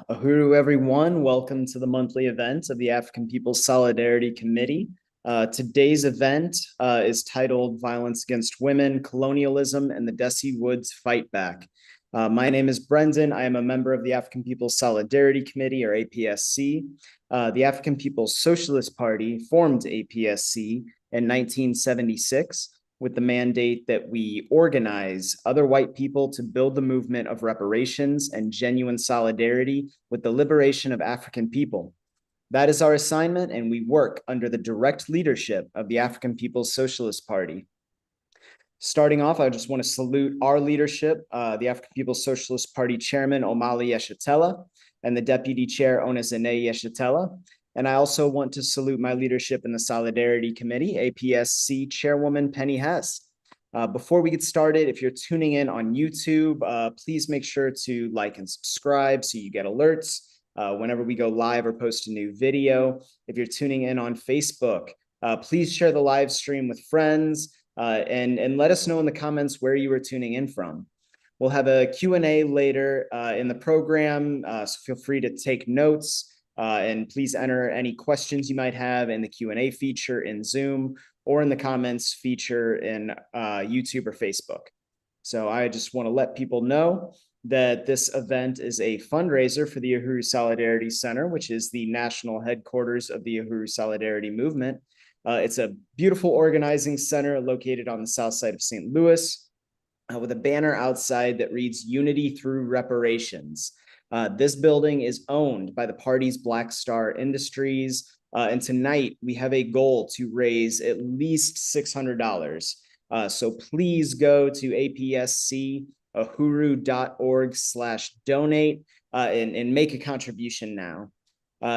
Uhuru, everyone. Welcome to the monthly event of the African People's Solidarity Committee. Today's event is titled Violence Against Women, Colonialism, and the Dessie Woods Fightback. My name is Brendan. I am a member of the African People's Solidarity Committee, or APSC. The African People's Socialist Party formed APSC in 1976 with the mandate that we organize other white people to build the movement of reparations and genuine solidarity with the liberation of African people. That is our assignment, and we work under the direct leadership of the African People's Socialist Party. Starting off, I just want to salute our leadership, the African People's Socialist Party Chairman, Orunmila Yejide, and the Deputy Chair, Onezene Yejide. And I also want to salute my leadership in the Solidarity Committee, APSC Chairwoman Penny Hess. Before we get started, if you're tuning in on YouTube, please make sure to like and subscribe so you get alerts whenever we go live or post a new video. If you're tuning in on Facebook, please share the live stream with friends and let us know in the comments where you are tuning in from. We'll have a Q&A later in the program, so feel free to take notes. And please enter any questions you might have in the Q&A feature in Zoom or in the comments feature in YouTube or Facebook. So I just want to let people know that this event is a fundraiser for the Uhuru Solidarity Center, which is the national headquarters of the Uhuru Solidarity Movement. It's a beautiful organizing center located on the south side of St. Louis with a banner outside that reads "Unity Through Reparations." This building is owned by the party's Black Star Industries, and tonight we have a goal to raise at least $600. So please go to APSC uhuru.org/donate and make a contribution now.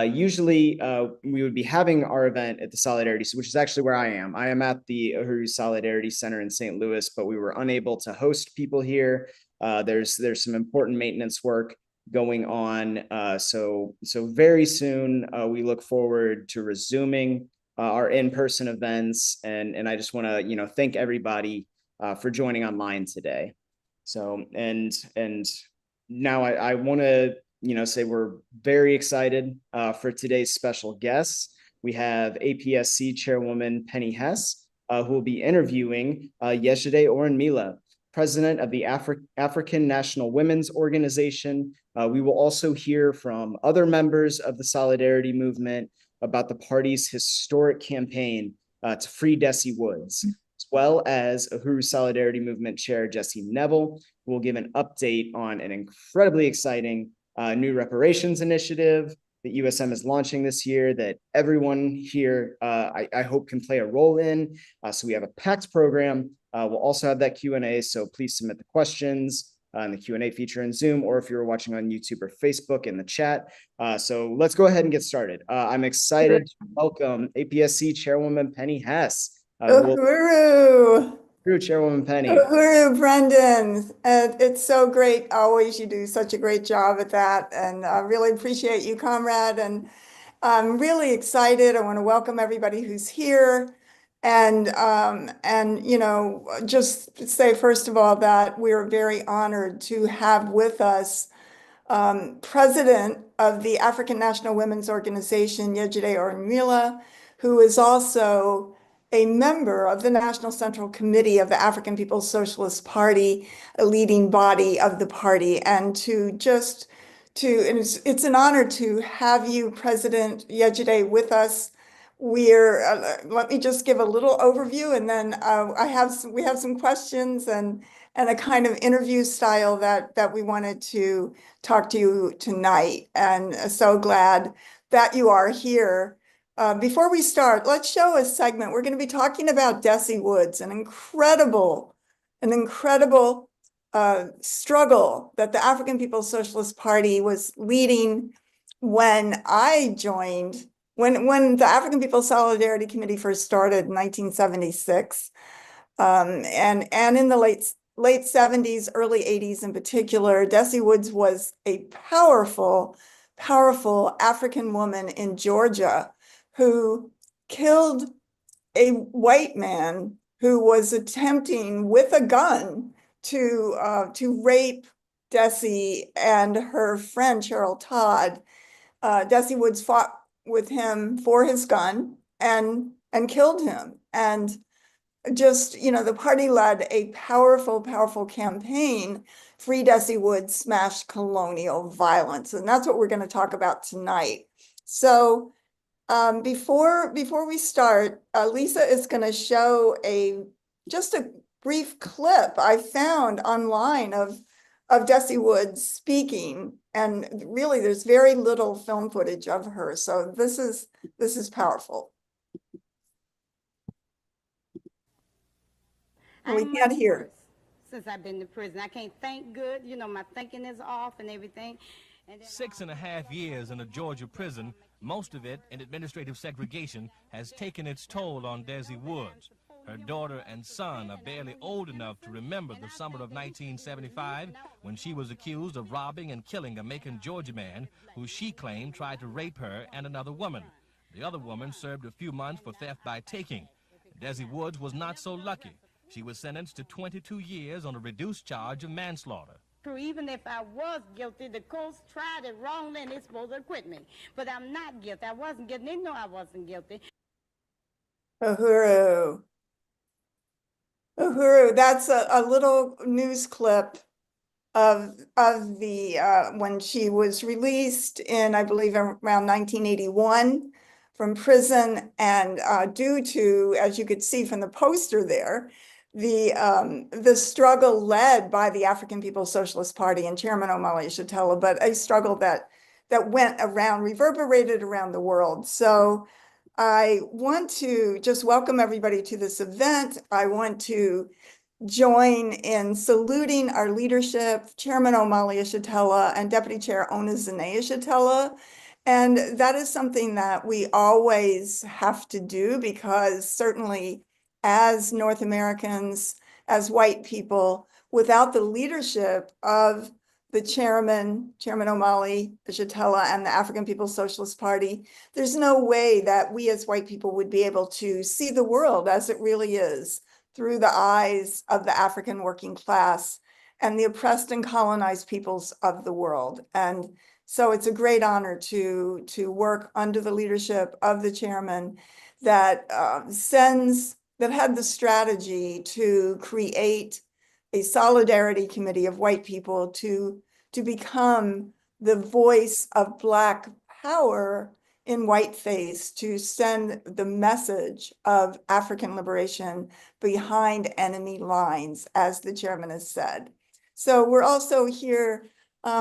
Usually we would be having our event at the Solidarity, which is actually where I am. I am at the Uhuru Solidarity Center in St. Louis, but we were unable to host people here. There's some important maintenance work going on. So very soon we look forward to resuming our in-person events. And I just want to, thank everybody for joining online today. So, and now I want to, say we're very excited for today's special guests. We have APSC Chairwoman Penny Hess, who will be interviewing Yejide Orunmila, president of the African National Women's Organization. We will also hear from other members of the Solidarity Movement about the party's historic campaign to free Dessie Woods, as well as Uhuru Solidarity Movement Chair Jesse Neville, who will give an update on an incredibly exciting new reparations initiative that USM is launching this year that everyone here, I hope, can play a role in. So we have a packed program. We'll also have that Q&A, so please submit the questions in the Q&A feature in Zoom, or if you're watching on YouTube or Facebook in the chat. So let's go ahead and get started. I'm excited to welcome APSC Chairwoman Penny Hess. Uhuru! Chairwoman Penny. Uhuru, Brendan. It's so great. Always, you do such a great job at that. And I really appreciate you, comrade. And I'm really excited. I want to welcome everybody who's here. And just say, first of all, that we're very honored to have with us president of the African National Women's Organization, Yejide Orunmila, who is also a member of the National Central Committee of the African People's Socialist Party, a leading body of the party. And it's an honor to have you, President Yejide, with us. Let me just give a little overview, and then we have some questions and a kind of interview style that we wanted to talk to you tonight. And so glad that you are here. Before we start, let's show a segment. We're going to be talking about Dessie Woods, an incredible struggle that the African People's Socialist Party was leading when I joined, when the African People's Solidarity Committee first started in 1976, and in the late 70s, early 80s in particular. Dessie Woods was a powerful African woman in Georgia who killed a white man who was attempting with a gun to rape Dessie and her friend Cheryl Todd. Dessie Woods fought with him for his gun and killed him. And just, the party led a powerful campaign, Free Dessie Woods, Smash Colonial Violence. And that's what we're going to talk about tonight. So before we start, Lisa is going to show just a brief clip I found online of Dessie Woods speaking, and really there's very little film footage of her, so this is powerful. We can't hear. Since I've been to prison, I can't think good. My thinking is off and everything. 6.5 years in a Georgia prison, most of it in administrative segregation, has taken its toll on Dessie Woods. Her daughter and son are barely old enough to remember the summer of 1975 when she was accused of robbing and killing a Macon, Georgia man who she claimed tried to rape her and another woman. The other woman served a few months for theft by taking. Dessie Woods was not so lucky. She was sentenced to 22 years on a reduced charge of manslaughter. true. Even if I was guilty, the courts tried it wrongly and they're supposed to acquit me. But I'm not guilty. I wasn't guilty. They know I wasn't guilty. Uhuru. Uhuru, that's a little news clip of the when she was released in, I believe, around 1981 from prison, and due to, as you could see from the poster there, the struggle led by the African People's Socialist Party and Chairman Omali Yeshitela, but a struggle that went around, reverberated around the world. So I want to just welcome everybody to this event. I want to join in saluting our leadership, Chairman Omali Yeshitela and Deputy Chair Onizine Yeshitela. And that is something that we always have to do, because certainly as North Americans, as white people, without the leadership of the Chairman Omali Yeshitela, and the African People's Socialist Party, there's no way that we as white people would be able to see the world as it really is, through the eyes of the African working class and the oppressed and colonized peoples of the world. And so it's a great honor to work under the leadership of the chairman that had the strategy to create a solidarity committee of white people to become the voice of Black power in whiteface, to send the message of African liberation behind enemy lines, as the chairman has said. So we're also here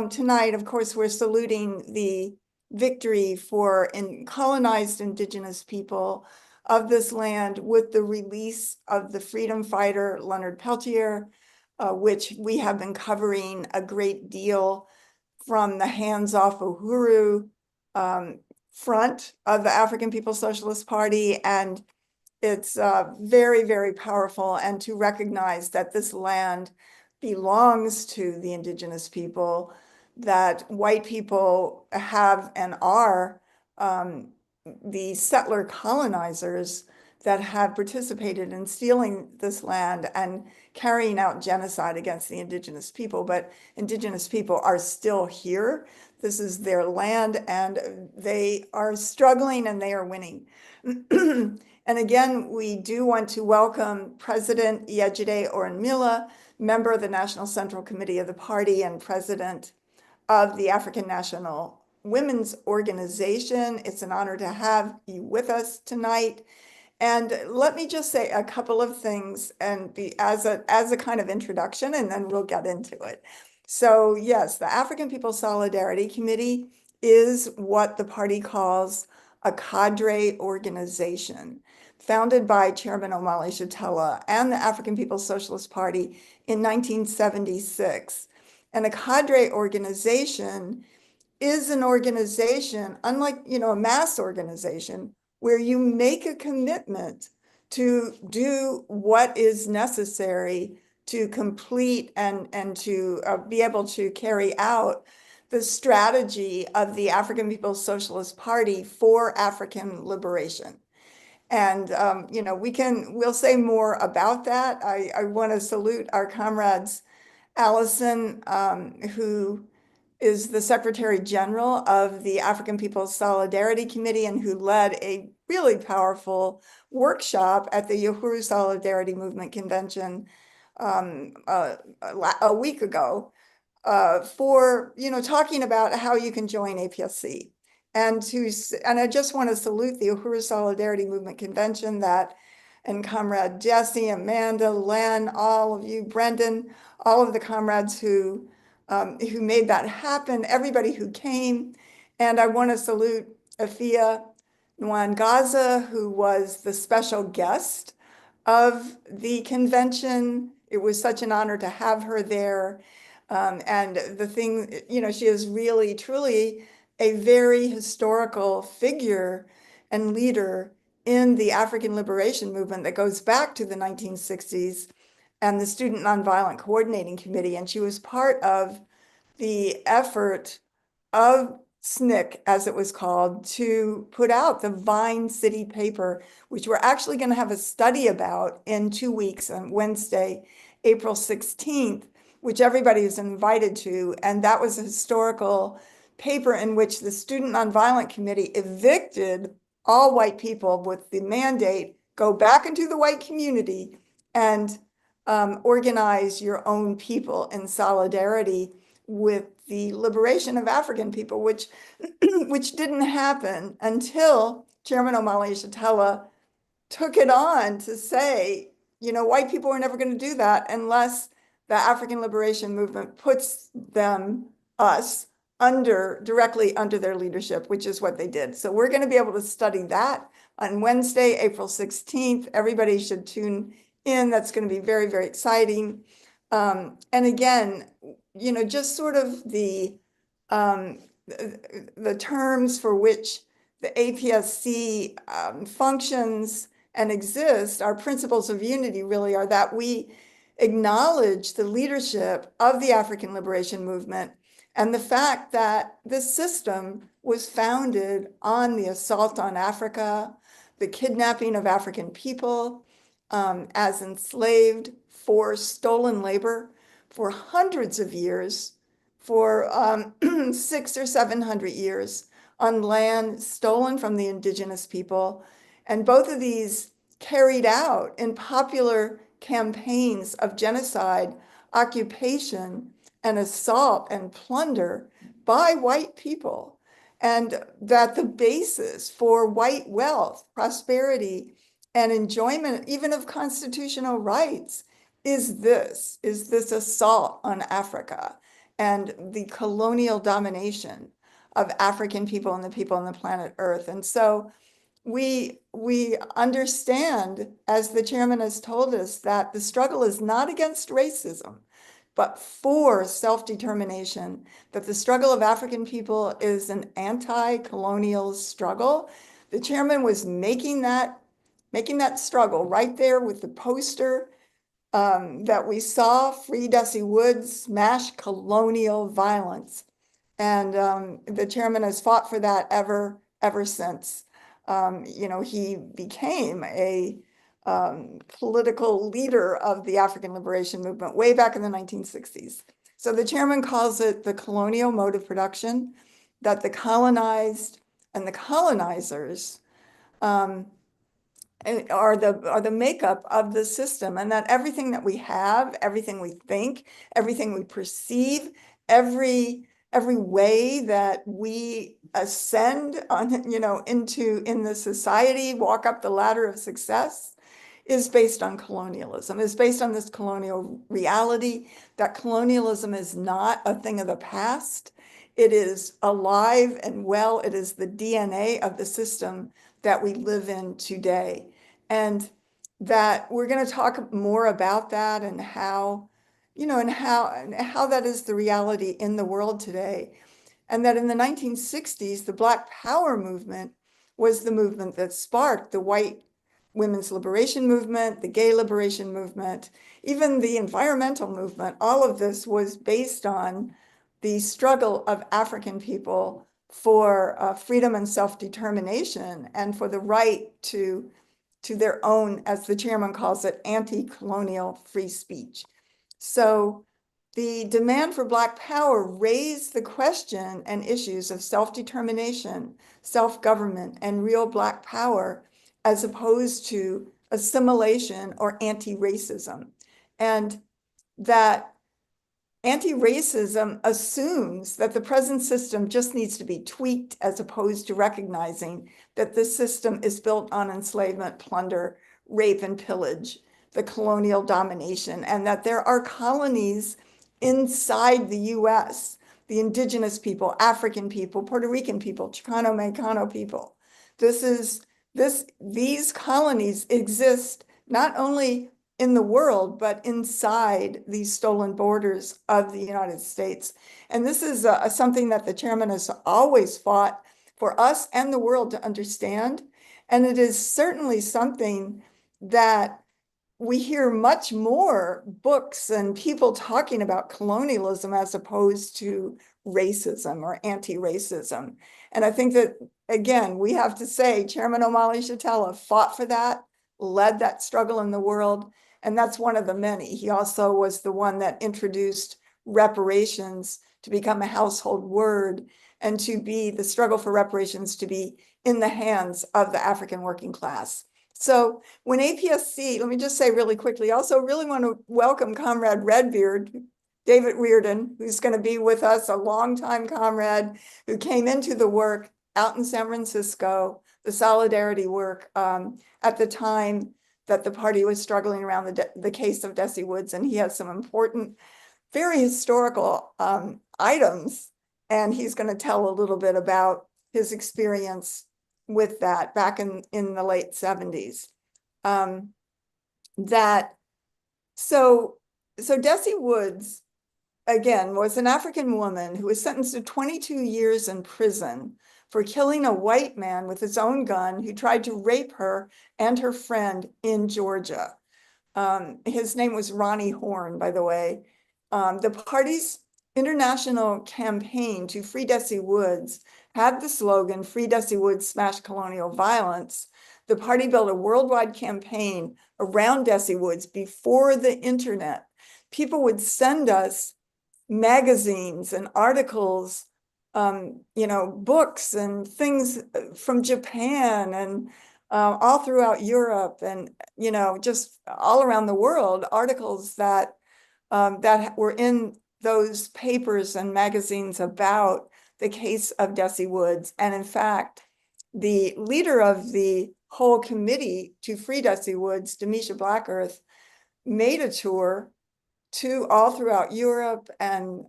tonight, of course, we're saluting the victory for colonized indigenous people of this land with the release of the freedom fighter Leonard Peltier, which we have been covering a great deal from the Hands Off Uhuru front of the African People's Socialist Party. And it's very, very powerful, and to recognize that this land belongs to the indigenous people, that white people have and are the settler colonizers that have participated in stealing this land and carrying out genocide against the indigenous people. But indigenous people are still here. This is their land, and they are struggling and they are winning. And again, we do want to welcome President Yejide Orunmila, member of the National Central Committee of the party and president of the African National Women's Organization. It's an honor to have you with us tonight. And let me just say a couple of things and as a kind of introduction, and then we'll get into it. So yes, the African People's Solidarity Committee is what the party calls a cadre organization, founded by Chairman Omali Yeshitela and the African People's Socialist Party in 1976. And a cadre organization is an organization, unlike, a mass organization, where you make a commitment to do what is necessary to complete and to be able to carry out the strategy of the African People's Socialist Party for African liberation. And, we'll say more about that. I want to salute our comrades, Allison, who is the Secretary General of the African People's Solidarity Committee and who led a really powerful workshop at the Uhuru Solidarity Movement Convention a week ago for, talking about how you can join APSC. And I just want to salute the Uhuru Solidarity Movement Convention and Comrade Dessie, Amanda, Len, all of you, Brendan, all of the comrades who made that happen, everybody who came. And I want to salute Afia Nwangaza, who was the special guest of the convention. It was such an honor to have her there. And the thing, she is really, truly a very historical figure and leader in the African liberation movement that goes back to the 1960s and the Student Nonviolent Coordinating Committee. And she was part of the effort of SNCC, as it was called, to put out the Vine City paper, which we're actually going to have a study about in 2 weeks on Wednesday, April 16th, which everybody is invited to. And that was a historical paper in which the Student Nonviolent Committee evicted all white people with the mandate, go back into the white community and organize your own people in solidarity with the liberation of African people, which didn't happen until Chairman Omali Yeshitela took it on to say, you know, white people are never going to do that unless the African liberation movement puts us directly under their leadership, which is what they did. So we're going to be able to study that on Wednesday, April 16th. Everybody should tune in. That's going to be very, very exciting. And again, you know, just sort of the terms for which the APSC functions and exists, our principles of unity really are that we acknowledge the leadership of the African liberation movement and the fact that this system was founded on the assault on Africa, the kidnapping of African people as enslaved for stolen labor for hundreds of years, for 600 or 700 years on land stolen from the indigenous people. And both of these carried out in popular campaigns of genocide, occupation, and assault and plunder by white people. And that the basis for white wealth, prosperity, and enjoyment, even of constitutional rights, is this assault on Africa and the colonial domination of African people and the people on the planet Earth. And so we understand, as the chairman has told us, that the struggle is not against racism, but for self-determination, that the struggle of African people is an anti-colonial struggle. The chairman was making that struggle right there with the poster that we saw, Free Dessie Woods, Smash Colonial Violence. And the chairman has fought for that ever since. You know, he became a political leader of the African liberation movement way back in the 1960s. So the chairman calls it the colonial mode of production, that the colonized and the colonizers are the makeup of the system, and that everything that we have, everything we think, everything we perceive, every way that we ascend on, you know, in the society, walk up the ladder of success, is based on colonialism, is based on this colonial reality, that colonialism is not a thing of the past. It is alive and well. It is the DNA of the system that we live in today. And that we're going to talk more about that and how, you know, and how that is the reality in the world today. And that in the 1960s, the Black Power movement was the movement that sparked the white women's liberation movement, the gay liberation movement, even the environmental movement. All of this was based on the struggle of African people for freedom and self-determination and for the right to their own, as the chairman calls it, anti-colonial free speech. So the demand for Black power raised the question and issues of self-determination, self-government, and real Black power, as opposed to assimilation or anti-racism. And that anti-racism assumes that the present system just needs to be tweaked, as opposed to recognizing that this system is built on enslavement, plunder, rape, and pillage, the colonial domination, and that there are colonies inside the US, the indigenous people, African people, Puerto Rican people, Chicano, Mexicano people. These colonies exist not only in the world, but inside these stolen borders of the United States. And this is something that the chairman has always fought for us and the world to understand. And it is certainly something that we hear much more books and people talking about colonialism as opposed to racism or anti-racism. And I think that, again, we have to say Chairman Omali Yeshitela fought for that, led that struggle in the world, And that's one of the many. He also was the one that introduced reparations to become a household word and to be the struggle for reparations to be in the hands of the African working class. So when APSC, let me just say really quickly, also really want to welcome Comrade Redbeard, David Reardon, who's going to be with us, a longtime comrade who came into the work out in San Francisco, the solidarity work at the time that the party was struggling around the case of Dessie Woods. And he has some important, very historical items. And he's going to tell a little bit about his experience with that back in the late 70s. So Dessie Woods, again, was an African woman who was sentenced to 22 years in prison for killing a white man with his own gun who tried to rape her and her friend in Georgia. His name was Ronnie Horn, by the way. The party's international campaign to free Dessie Woods had the slogan, "Free Dessie Woods, smash colonial violence." The party built a worldwide campaign around Dessie Woods before the internet. People would send us magazines and articles, books and things from Japan and all throughout Europe and, just all around the world, articles that were in those papers and magazines about the case of Dessie Woods. And in fact, the leader of the whole committee to free Dessie Woods, Demisha Blackearth, made a tour to all throughout Europe and,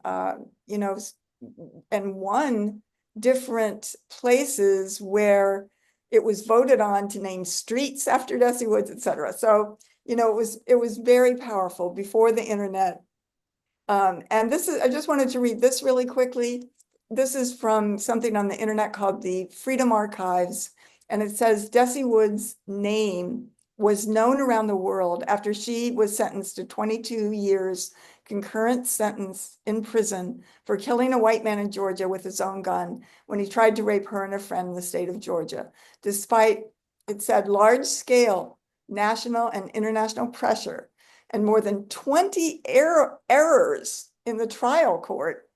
and won different places where it was voted on to name streets after Dessie Woods, et cetera. So, it was very powerful before the internet. And I just wanted to read this really quickly. This is from something on the internet called the Freedom Archives. And it says Dessie Woods' name was known around the world after she was sentenced to 22 years concurrent sentence in prison for killing a white man in Georgia with his own gun when he tried to rape her and a friend in the state of Georgia. Despite, it said, large-scale national and international pressure and more than 20 errors in the trial court,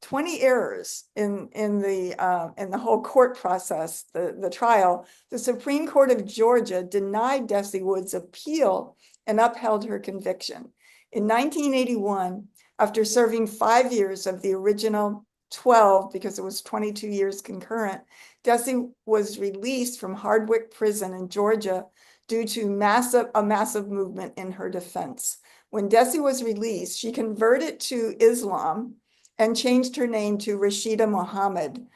20 errors in the whole court process, the trial, the Supreme Court of Georgia denied Dessie Woods' appeal and upheld her conviction. In 1981, after serving 5 years of the original 12, because it was 22 years concurrent, Dessie was released from Hardwick Prison in Georgia due to a massive movement in her defense. When Dessie was released, she converted to Islam and changed her name to Rashida Muhammad.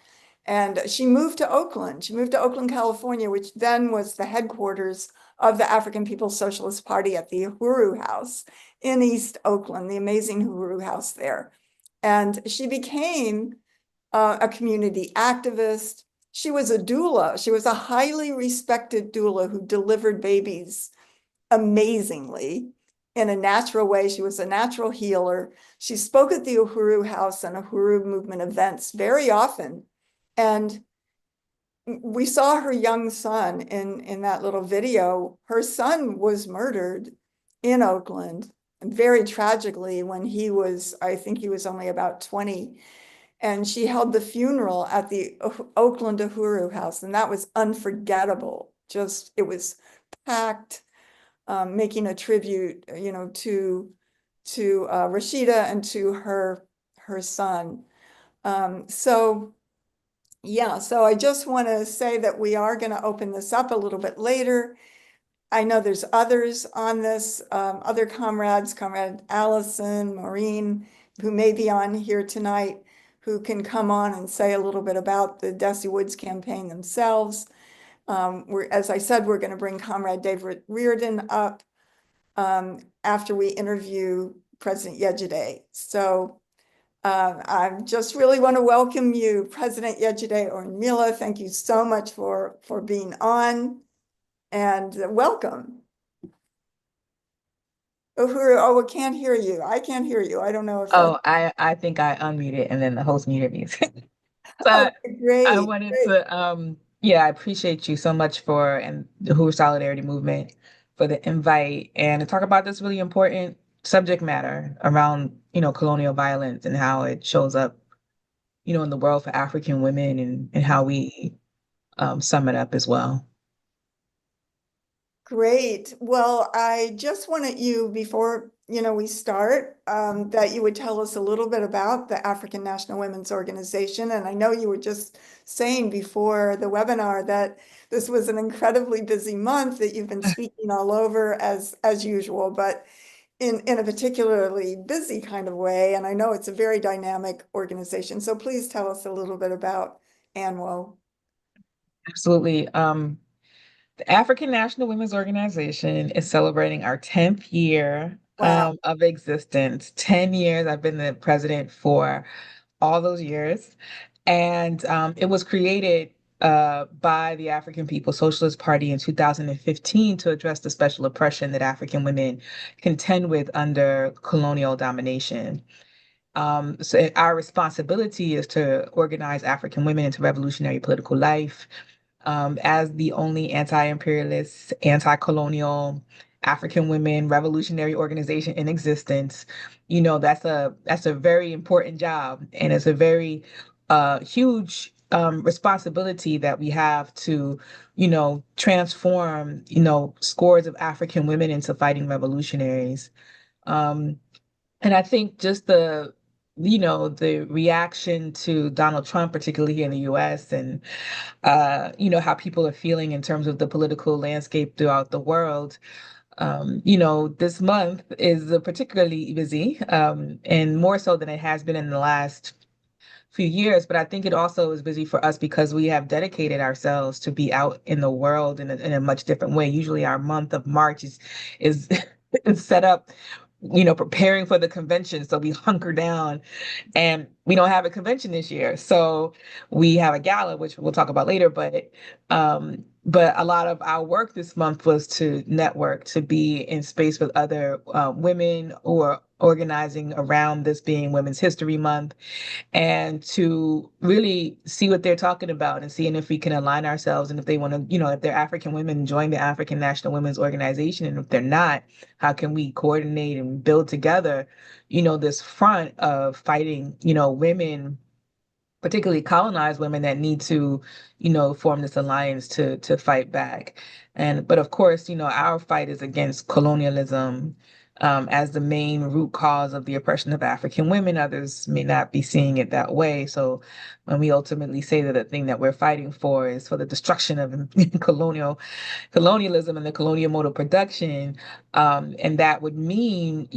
And she moved to Oakland. She moved to Oakland, California, which then was the headquarters of the African People's Socialist Party at the Uhuru House in East Oakland, the amazing Uhuru House there. And she became a community activist. She was a doula. She was a highly respected doula who delivered babies amazingly in a natural way. She was a natural healer. She spoke at the Uhuru House and Uhuru movement events very often. And we saw her young son in that little video. Her son was murdered in Oakland, and very tragically when I think he was only about 20. And she held the funeral at the Oakland Uhuru House, and that was unforgettable. It was packed, making a tribute, to Rashida and to her son. So I just want to say that we are going to open this up a little bit later. I know there's others on this, other comrades, Comrade Allison, Maureen, who may be on here tonight, who can come on and say a little bit about the Dessie Woods campaign themselves. As I said, we're going to bring Comrade David Reardon up after we interview President Yejide. So I just really want to welcome you, President Yejide Orunmila. Thank you so much for being on, and welcome. Uhuru, we can't hear you. I can't hear you. I don't know if I think I unmuted and then the host muted me. So okay, great. I wanted to I appreciate you so much and the Uhuru Solidarity Movement for the invite and to talk about this really important subject matter around, colonial violence and how it shows up, in the world for African women and how we sum it up as well. Great. Well, I just wanted you, before, we start, that you would tell us a little bit about the African National Women's Organization. And I know you were just saying before the webinar that this was an incredibly busy month, that you've been speaking all over as usual, but in a particularly busy kind of way. And I know it's a very dynamic organization. So please tell us a little bit about ANWO. Absolutely. The African National Women's Organization is celebrating our 10th year Wow. of existence. 10 years. I've been the president for all those years. And it was created by the African People's Socialist Party in 2015 to address the special oppression that African women contend with under colonial domination. So our responsibility is to organize African women into revolutionary political life, as the only anti-imperialist, anti-colonial African women revolutionary organization in existence. That's a very important job, and it's a very huge responsibility that we have to, transform, scores of African women into fighting revolutionaries. And I think just the reaction to Donald Trump, particularly here in the US, and how people are feeling in terms of the political landscape throughout the world. This month is particularly busy, and more so than it has been in the last few years. But I think it also is busy for us because we have dedicated ourselves to be out in the world in a much different way. Usually our month of March is is set up, preparing for the convention. So we hunker down, and we don't have a convention this year. So we have a gala, which we'll talk about later. But a lot of our work this month was to network, to be in space with other women who are organizing around this being Women's History Month, and to really see what they're talking about and seeing if we can align ourselves. And if they want to, if they're African women, join the African National Women's Organization. And if they're not, how can we coordinate and build together, this front of fighting, women, particularly colonized women that need to, form this alliance to fight back. But of course, our fight is against colonialism, as the main root cause of the oppression of African women. Others may not be seeing it that way. So when we ultimately say that the thing that we're fighting for is for the destruction of colonialism and the colonial mode of production, and that would mean,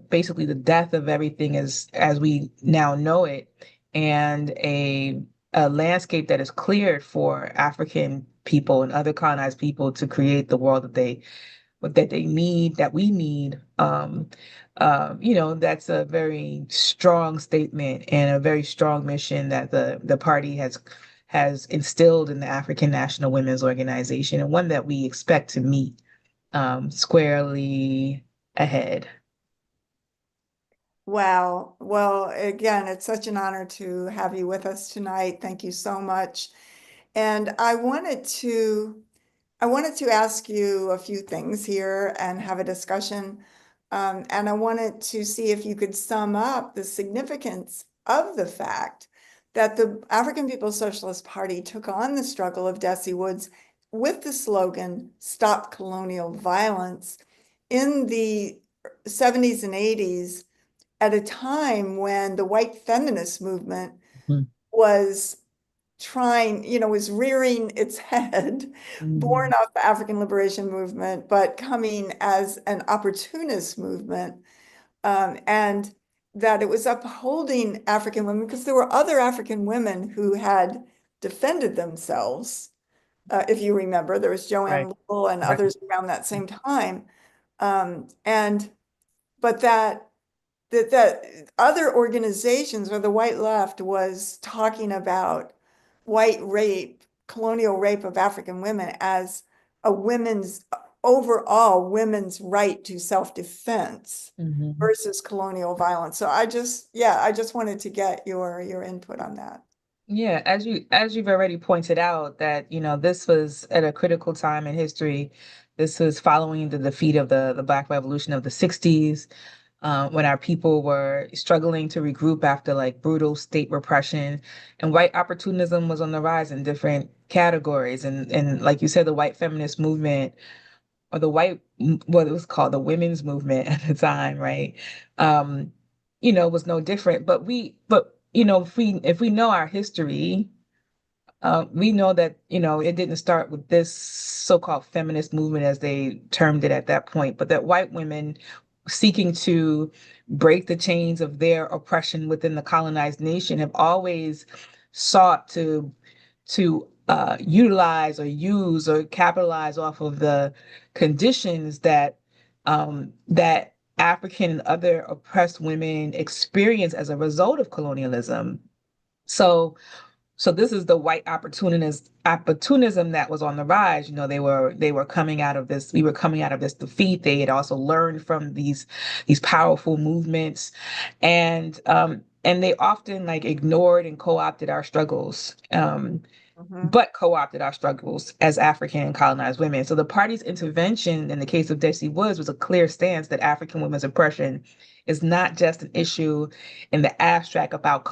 basically the death of everything as we now know it, and a landscape that is cleared for African people and other colonized people to create the world that they need, that we need. That's a very strong statement and a very strong mission that the party has instilled in the African National Women's Organization, and one that we expect to meet squarely ahead. Wow. Well, again, it's such an honor to have you with us tonight. Thank you so much. And I wanted to ask you a few things here and have a discussion. And I wanted to see if you could sum up the significance of the fact that the African People's Socialist Party took on the struggle of Dessie Woods with the slogan, "Stop Colonial Violence," in the 70s and 80s, at a time when the white feminist movement Mhm. was was rearing its head, born Mhm. off the African liberation movement, but coming as an opportunist movement. And that it was upholding African women because there were other African women who had defended themselves. If you remember, there was Right. Joanne Little and Right. others around that same time. But that other organizations or the white left was talking about white rape, colonial rape of African women as a overall women's right to self-defense Mhm. versus colonial violence. So I just wanted to get your input on that. Yeah, as you've already pointed out, that this was at a critical time in history This was following the defeat of the Black Revolution of the 60s, when our people were struggling to regroup after like brutal state repression, and white opportunism was on the rise in different categories. And like you said, the white feminist movement, or what it was called, the women's movement at the time, right? Was no different. But if we know our history, we know that, it didn't start with this so-called feminist movement, as they termed it at that point, but that white women seeking to break the chains of their oppression within the colonized nation have always sought to utilize or use or capitalize off of the conditions that African and other oppressed women experience as a result of colonialism. So this is the white opportunism that was on the rise. They were coming out of this. We were coming out of this defeat. They had also learned from these powerful movements, and they often like ignored and co-opted our struggles. But co-opted our struggles as African and colonized women. So the party's intervention in the case of Dessie Woods was a clear stance that African women's oppression is not just an issue in the abstract about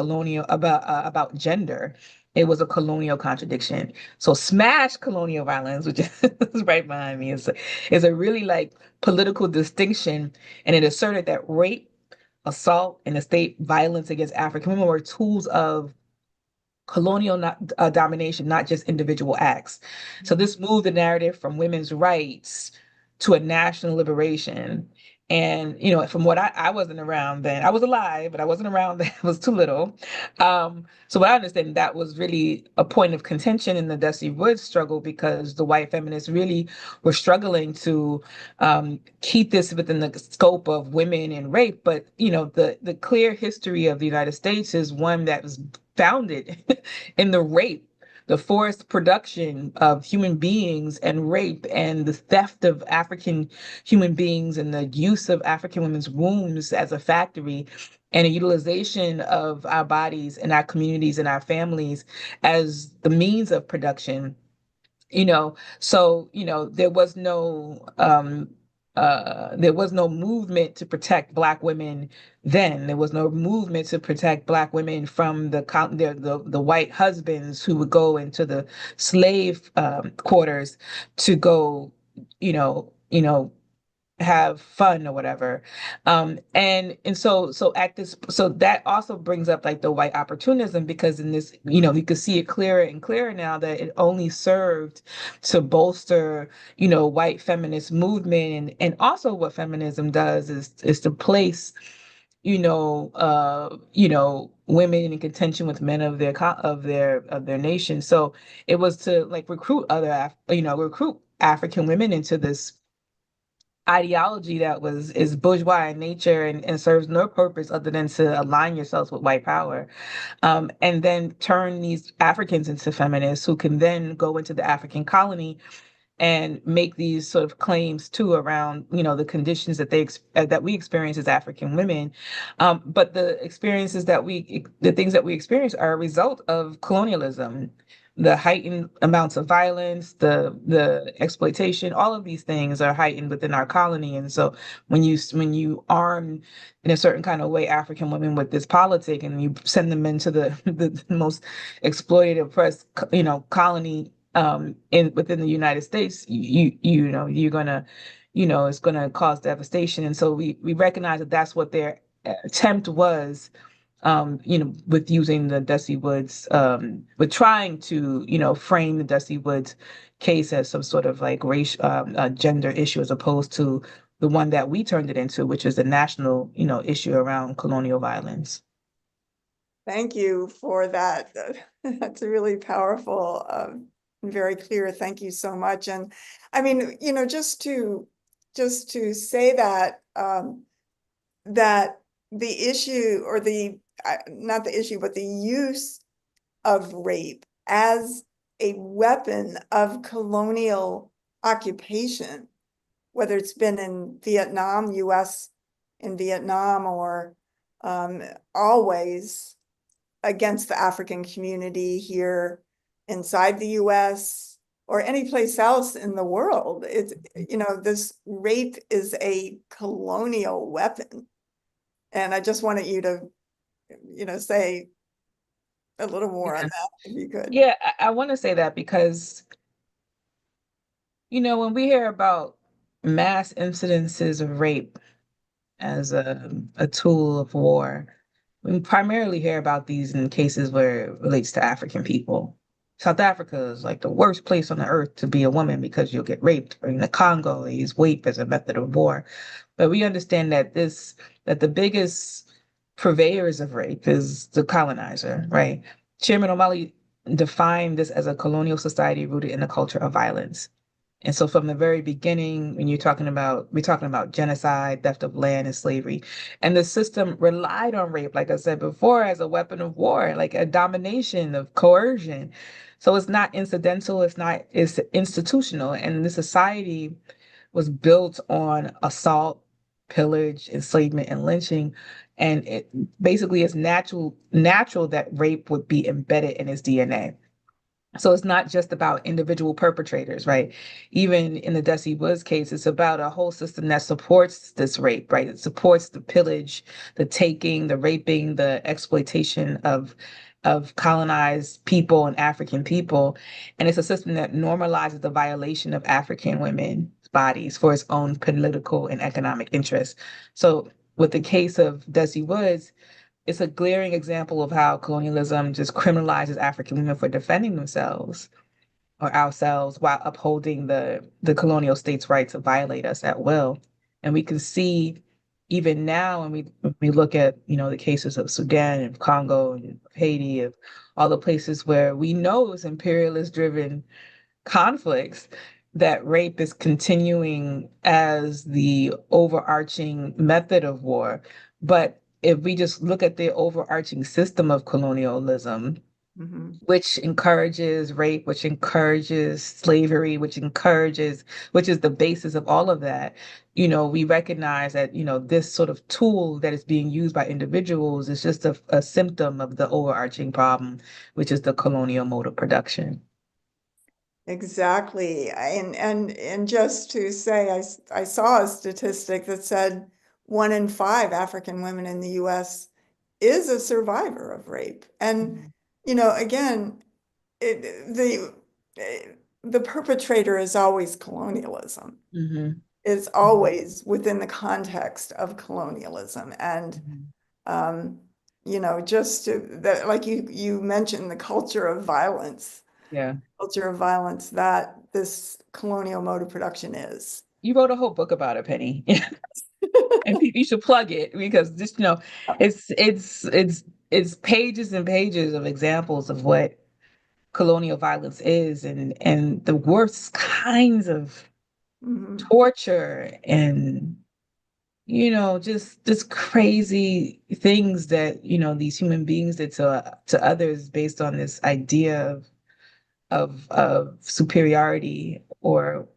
gender. It was a colonial contradiction. So smash colonial violence, which is right behind me, is a really like political distinction, and it asserted that rape, assault, and the state violence against African women were tools of colonial domination, not just individual acts. So this moved the narrative from women's rights to a national liberation. And, from what I wasn't around then, I was alive, but I wasn't around then, I was too little. So what I understand, that was really a point of contention in the Dessie Woods struggle, because the white feminists really were struggling to keep this within the scope of women and rape. But, the clear history of the United States is one that was founded in the rape, the forced production of human beings, and rape, and the theft of African human beings, and the use of African women's wombs as a factory, and a utilization of our bodies and our communities and our families as the means of production. So there was no movement to protect Black women then. There was no movement to protect Black women from the white husbands who would go into the slave quarters to go, have fun or whatever. So that also brings up like the white opportunism, because in this, you can see it clearer and clearer now that it only served to bolster, white feminist movement. And also what feminism does is to place, women in contention with men of their nation. So it was to like recruit African women into this ideology that is bourgeois in nature, and serves no purpose other than to align yourselves with white power, and then turn these Africans into feminists who can then go into the African colony and make these sort of claims too around, the conditions that that we experience as African women. But the things that we experience are a result of colonialism, the heightened amounts of violence, the exploitation. All of these things are heightened within our colony. And so when you arm in a certain kind of way African women with this politic, and you send them into the most exploited, oppressed, colony within the United States, you're gonna, it's gonna cause devastation. And so we recognize that that's what their attempt was, with using the Dessie Woods, with trying to, frame the Dessie Woods case as some sort of like race, gender issue, as opposed to the one that we turned it into, which is the national, issue around colonial violence. Thank you for that. That's really powerful, very clear. Thank you so much. And I mean, just to say that that the issue, or not the issue, but the use of rape as a weapon of colonial occupation, whether it's been in Vietnam, US in Vietnam, or always against the African community here inside the US, or any place else in the world. It's, this rape is a colonial weapon. And I just wanted you to, say a little more on that, if you could. Yeah, I want to say that because, when we hear about mass incidences of rape as a tool of war, we primarily hear about these in cases where it relates to African people. South Africa is like the worst place on the earth to be a woman because you'll get raped. Or in the Congo, they use rape as a method of war. But we understand that the biggest purveyors of rape is the colonizer, right? Chairman O'Malley defined this as a colonial society rooted in a culture of violence. And so from the very beginning, when we're talking about genocide, theft of land, and slavery. And the system relied on rape, like I said before, as a weapon of war, like a domination of coercion. So it's not incidental, it's institutional. And the society was built on assault, pillage, enslavement, and lynching. And it basically is natural that rape would be embedded in its DNA. So it's not just about individual perpetrators, right? Even in the Dessie Woods case, it's about a whole system that supports this rape, right? It supports the pillage, the taking, the raping, the exploitation of colonized people and African people. And it's a system that normalizes the violation of African women's bodies for its own political and economic interests. So with the case of Dessie Woods, it's a glaring example of how colonialism just criminalizes African women for defending themselves or ourselves while upholding the colonial state's right to violate us at will. And we can see even now when we look at, the cases of Sudan and Congo and Haiti, of all the places where we know it's imperialist driven conflicts, that rape is continuing as the overarching method of war. But if we just look at the overarching system of colonialism, which encourages rape, which encourages slavery, which is the basis of all of that, we recognize that, this sort of tool that is being used by individuals is just a symptom of the overarching problem, which is the colonial mode of production. Exactly. And just to say, I saw a statistic that said 1 in 5 African women in the US is a survivor of rape. And, again, the perpetrator is always colonialism. It's always within the context of colonialism. And, just like you mentioned, the culture of violence. Yeah. Culture of violence that this colonial mode of production is. You wrote a whole book about it, Penny. And you should plug it because just, it's pages and pages of examples of what colonial violence is and the worst kinds of torture and just crazy things that these human beings did to others based on this idea of superiority or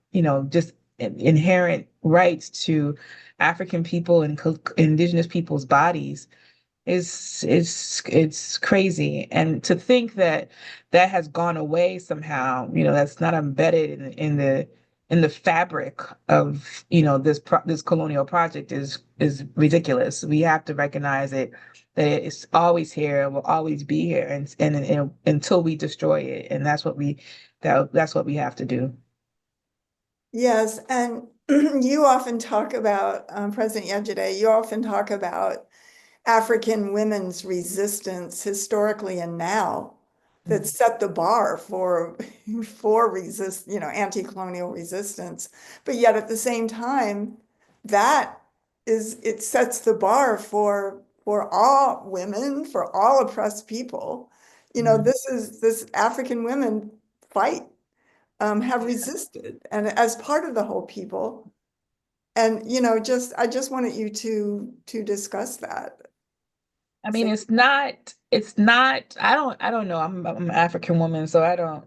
just inherent rights to African people and indigenous people's bodies it's crazy. And to think that has gone away somehow, that's not embedded in the fabric of this colonial project is ridiculous. We have to recognize it, that it's always here and will always be here, and until we destroy it, and that's what we have to do. Yes, and you often talk about President Yejide. You often talk about African women's resistance historically and now that set the bar for anti-colonial resistance. But yet at the same time, it sets the bar for all women, for all oppressed people. This African women fight, have resisted, and as part of the whole people. And I just wanted you to discuss that. I mean, it's not, I don't know. I'm an African woman, so I don't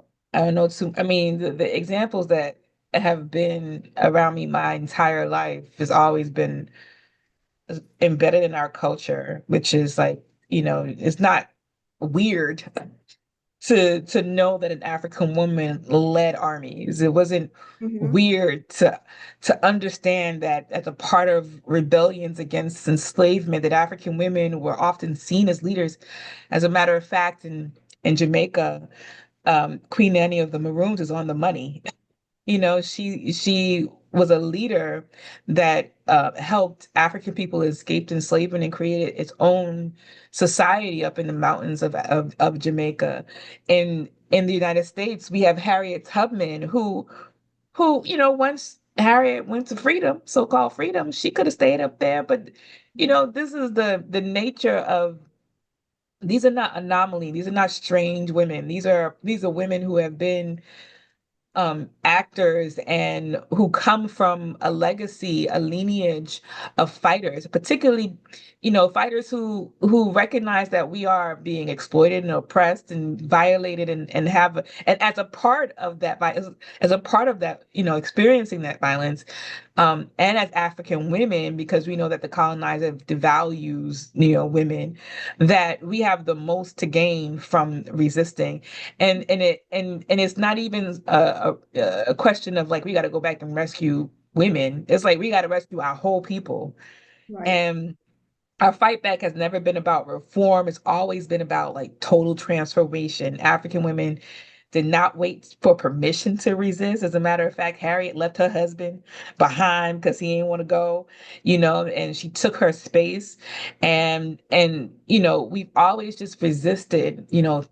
know too. I mean, the examples that have been around me my entire life has always been embedded in our culture, which is like, it's not weird to know that an African woman led armies. It wasn't Mhm. weird to understand that as a part of rebellions against enslavement, that African women were often seen as leaders. As a matter of fact, in Jamaica, Queen Anne of the Maroons is on the money. She was a leader that helped African people escape enslavement and created its own society up in the mountains of Jamaica. In the United States, we have Harriet Tubman, who once Harriet went to freedom, so-called freedom, she could have stayed up there. But this is the nature of, these are not anomaly. These are not strange women. These are women who have been actors and who come from a legacy, a lineage of fighters, particularly, fighters who recognize that we are being exploited and oppressed and violated and as a part of that, as a part of that, experiencing that violence, and as African women, because we know that the colonizer devalues, women, that we have the most to gain from resisting. And it's not even a question of like we got to go back and rescue women. It's like we got to rescue our whole people. Right. And our fight back has never been about reform. It's always been about like total transformation. African women did not wait for permission to resist. As a matter of fact, Harriet left her husband behind because he didn't want to go, and she took her space. And we've always just resisted,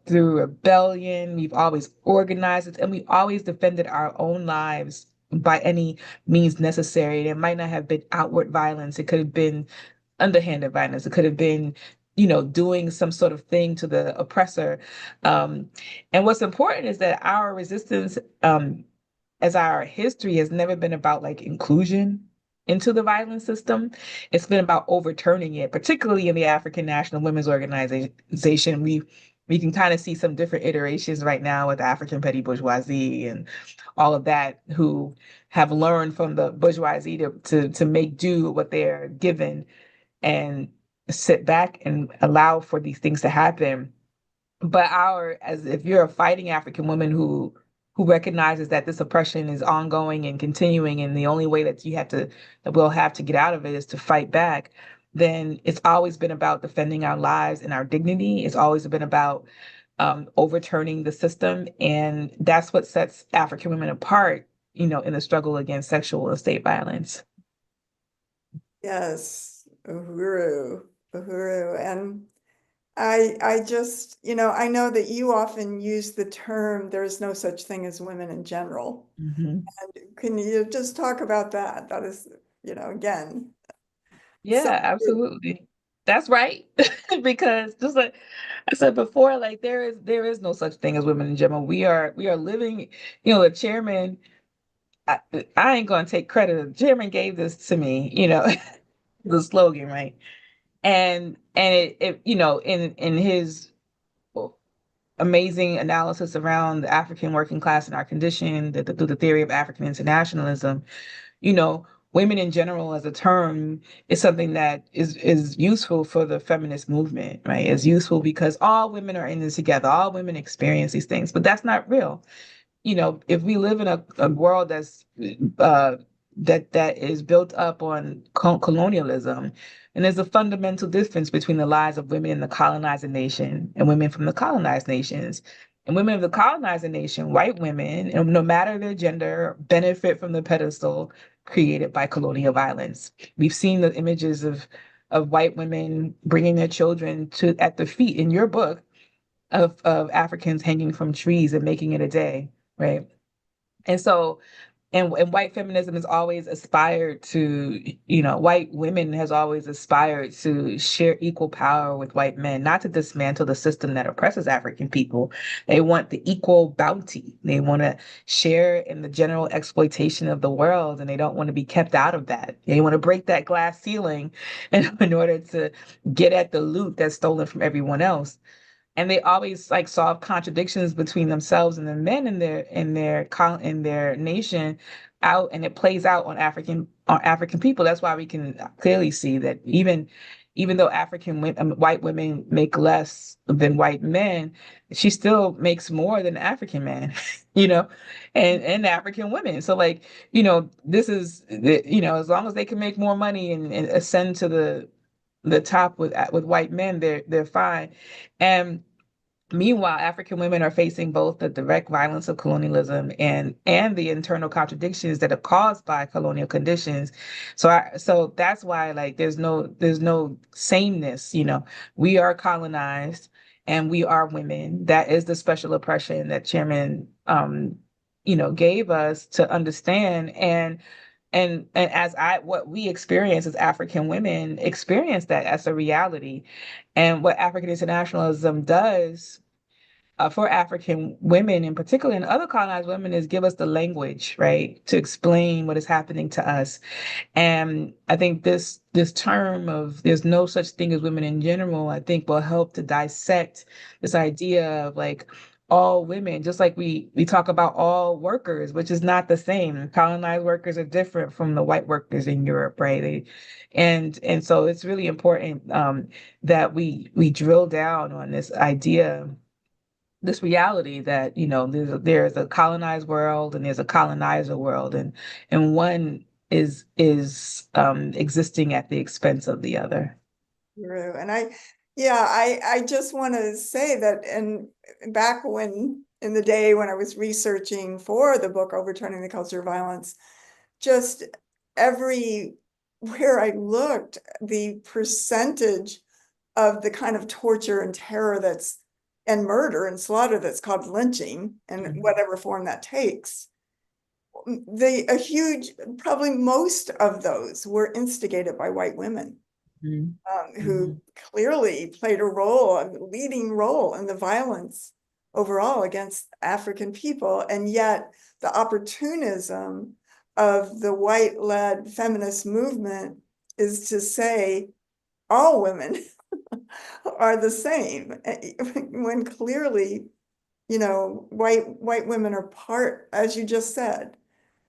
through rebellion. We've always organized it, and we always defended our own lives by any means necessary. It might not have been outward violence. It could have been underhanded violence. It could have been, doing some sort of thing to the oppressor. And what's important is that our resistance, as our history, has never been about like inclusion into the violence system. It's been about overturning it, particularly in the African National Women's Organization. We can kind of see some different iterations right now with African petty bourgeoisie and all of that, who have learned from the bourgeoisie to make do what they're given and sit back and allow for these things to happen. But as if you're a fighting African woman who recognizes that this oppression is ongoing and continuing, and the only way that we'll have to get out of it is to fight back, then it's always been about defending our lives and our dignity. It's always been about overturning the system, and that's what sets African women apart, in the struggle against sexual and state violence. Yes. Uhuru. And I just, I know that you often use the term, there's no such thing as women in general. Mm-hmm. And can you just talk about that? That is, again. Yeah, absolutely. That's right. Because just like I said before, like there is no such thing as women in general. We are living, the chairman, I ain't gonna take credit. The chairman gave this to me, the slogan, right? And it in his amazing analysis around the African working class and our condition, through the theory of African internationalism, women in general as a term is something that is useful for the feminist movement, right? It's useful because all women are in this together. All women experience these things, but that's not real. If we live in a world that's that is built up on colonialism, and there's a fundamental difference between the lives of women in the colonizing nation and women from the colonized nations. And women of the colonizing nation, white women, and no matter their gender, benefit from the pedestal created by colonial violence. We've seen the images of white women bringing their children at the feet in your book of Africans hanging from trees and making it a day, right? And so, and white feminism has always aspired to, white women has always aspired to share equal power with white men, not to dismantle the system that oppresses African people. They want the equal bounty. They want to share in the general exploitation of the world, and they don't want to be kept out of that. They want to break that glass ceiling in order to get at the loot that's stolen from everyone else. And they always like solve contradictions between themselves and the men in their nation out, and it plays out on African people. That's why we can clearly see that even even though African women, white women make less than white men, she still makes more than African men, you know, and African women. So like, this is, as long as they can make more money and ascend to the top with white men, they're fine. And meanwhile, African women are facing both the direct violence of colonialism and the internal contradictions that are caused by colonial conditions. So that's why like there's no sameness. We are colonized and we are women. That is the special oppression that Chairman gave us to understand. And as what we experience as African women experience that as a reality. And what African internationalism does for African women in particular and other colonized women is give us the language, right, to explain what is happening to us. And I think this term of there's no such thing as women in general, I think will help to dissect this idea of like all women, just like we talk about all workers, which is not the same. Colonized workers are different from the white workers in Europe, right? And so it's really important that we drill down on this idea, this reality that there's a colonized world and there's a colonizer world, and one is existing at the expense of the other. True. And I just want to say that, and back when in the day when I was researching for the book Overturning the Culture of Violence, just everywhere I looked, the percentage of the kind of torture and terror and murder and slaughter that's called lynching, and whatever form that takes, a huge, probably most of those were instigated by white women. Who clearly played a leading role in the violence overall against African people. And yet the opportunism of the white-led feminist movement is to say all women are the same, when clearly, white women are part, as you just said.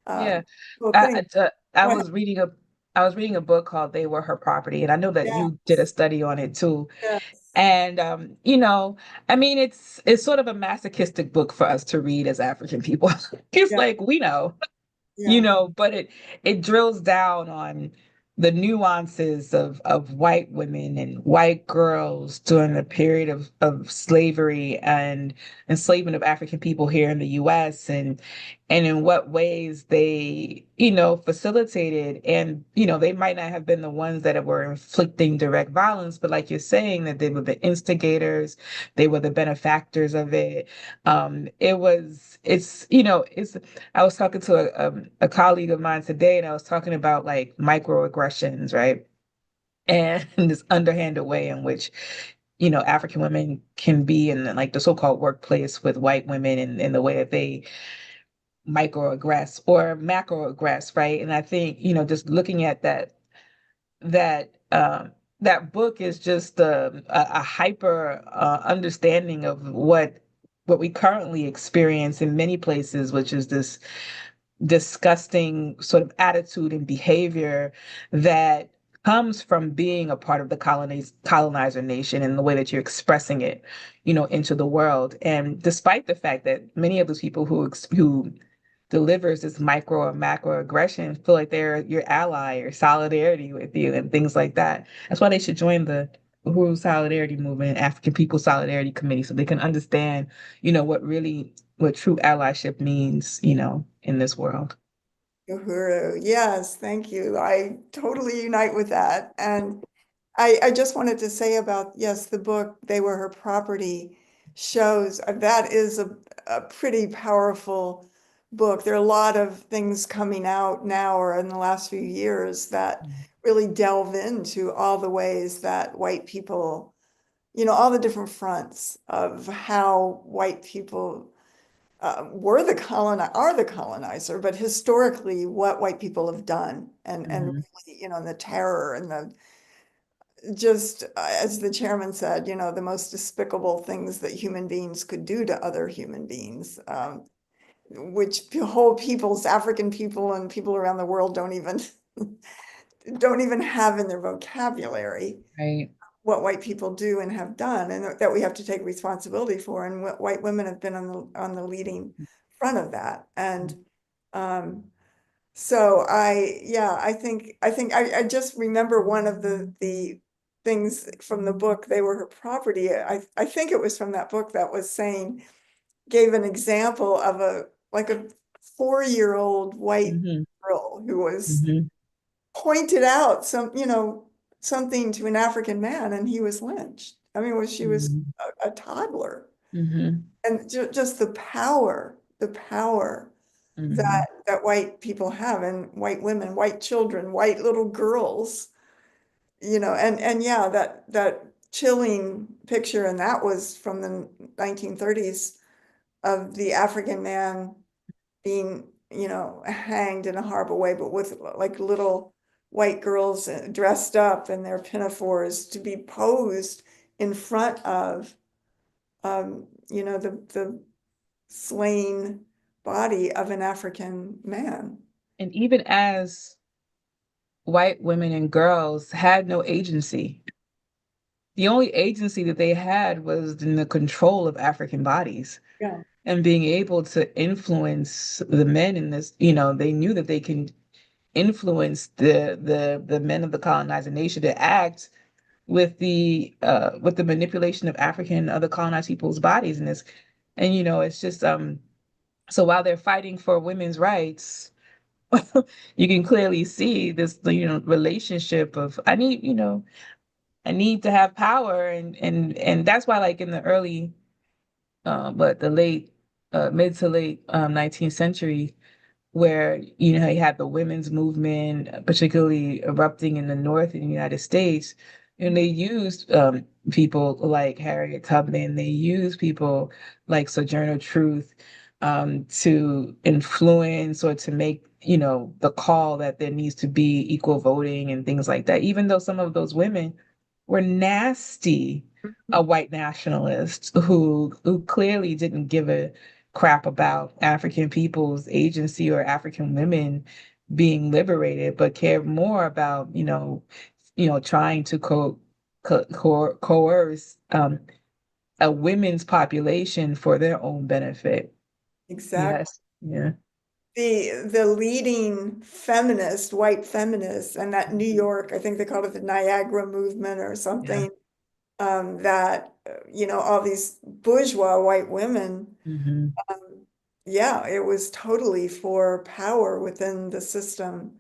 Yeah. Well, I was reading a book called They Were Her Property, and I know that you did a study on it too. Yes. And I mean, it's sort of a masochistic book for us to read as African people. It's like we know, but it drills down on the nuances of white women and white girls during the period of slavery and enslavement of African people here in the US, and in what ways they, facilitated, and, they might not have been the ones that were inflicting direct violence, but like you're saying, that they were the instigators, they were the benefactors of it. I was talking to a colleague of mine today, and I was talking about like microaggressions, right? And this underhanded way in which, African women can be in like the so-called workplace with white women, and the way that they microaggress or macroaggress, right? And I think, just looking at that book is just a hyper understanding of what we currently experience in many places, which is this disgusting sort of attitude and behavior that comes from being a part of the colonizer nation, and the way that you're expressing it, into the world. And despite the fact that many of those people who delivers this micro or macro aggression feel like they're your ally or solidarity with you and things like that. That's why they should join the Uhuru Solidarity Movement, African People Solidarity Committee, so they can understand, what true allyship means, in this world. Uhuru. Yes, thank you. I totally unite with that. And I just wanted to say about, yes, the book, They Were Her Property, shows that is a pretty powerful book. There are a lot of things coming out now or in the last few years that really delve into all the ways that white people, all the different fronts of how white people are the colonizer, but historically what white people have done, and really, the terror and the just as the chairman said, the most despicable things that human beings could do to other human beings, which whole peoples, African people and people around the world don't even don't even have in their vocabulary Right. what white people do and have done, and that we have to take responsibility for, and what white women have been on the leading front of that. And so I think I just remember one of the things from the book, They Were Her Property. I think it was from that book that was saying, gave an example of a 4-year-old white Mm-hmm. girl who was Mm-hmm. pointed out something to an African man, and he was lynched. I mean, she was a toddler, Mm-hmm. and just the power Mm-hmm. that white people have, and white women, white children, white little girls, and yeah, that chilling picture, and that was from the 1930s, of the African man being, hanged in a horrible way, but with like little white girls dressed up in their pinafores to be posed in front of, the slain body of an African man. And even as white women and girls had no agency, the only agency that they had was in the control of African bodies Yeah. and being able to influence the men in this, they knew that they can influence the men of the colonizing nation to act with the manipulation of African and other colonized people's bodies in this. And it's just so while they're fighting for women's rights, you can clearly see this, relationship of I need to have power, and that's why, like, in the early but the late mid to late 19th century, where you had the women's movement, particularly erupting in the north in the United States, and they used people like Harriet Tubman, they used people like Sojourner Truth to influence or to make the call that there needs to be equal voting and things like that. Even though some of those women were nasty, white nationalists who clearly didn't give a crap about African people's agency or African women being liberated, but cared more about, trying to coerce a women's population for their own benefit. Exactly. Yes. Yeah. The leading feminist, white feminists, and that New York, I think they called it the Niagara movement or something, that, all these bourgeois white women, Mm-hmm. yeah, it was totally for power within the system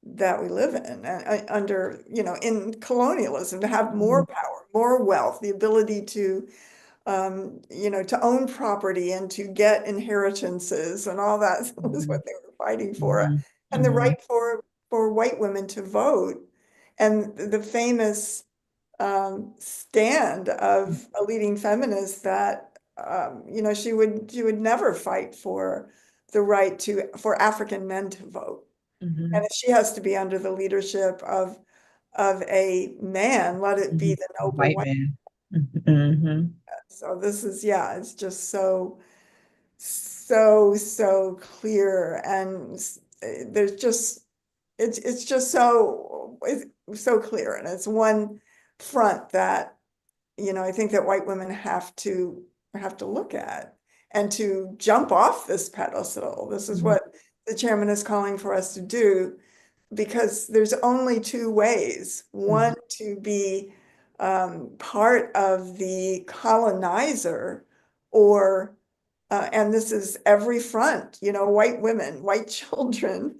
that we live in, under, in colonialism, to have more power, more wealth, the ability to, to own property and to get inheritances and all that was what they were fighting for. Mm-hmm. And the right for white women to vote. And the famous stand of a leading feminist that, she would never fight for the right for African men to vote. Mm-hmm. And if she has to be under the leadership of a man, let it be the noble White white. man. Mm-hmm. So this is, yeah, it's just so clear, and there's just, it's just so clear, and it's one front that, I think that white women have to look at, and to jump off this pedestal. This is what the chairman is calling for us to do, because there's only two ways. One, to be part of the colonizer, or and this is every front, white women, white children,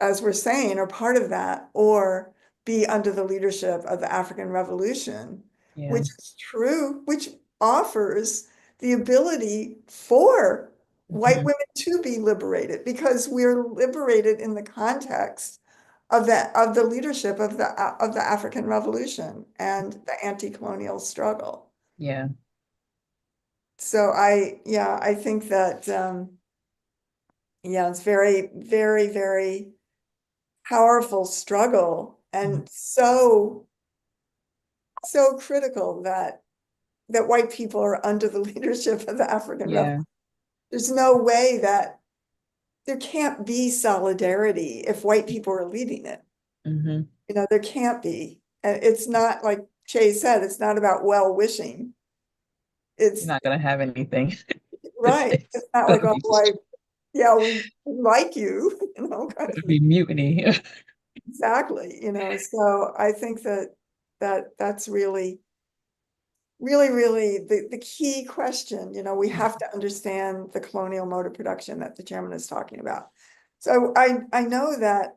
as we're saying, are part of that, or be under the leadership of the African Revolution, which is true, which offers the ability for white women to be liberated, because we're liberated in the context of the leadership of the African Revolution and the anti-colonial struggle. Yeah. So I think that it's very, very, very powerful struggle, and so critical that white people are under the leadership of the African Revolution. There's no way that there can't be solidarity if white people are leading it. Mhm. You know, there can't be. And it's not like Che said, it's not about well-wishing. You're It's not gonna have anything. right. It's not like, Gonna oh, be like, yeah, we like you, you know, kind of thing. mutiny. Exactly, you know, so I think that's really, really the key question, you know, we have to understand the colonial mode of production that the chairman is talking about. So I know that,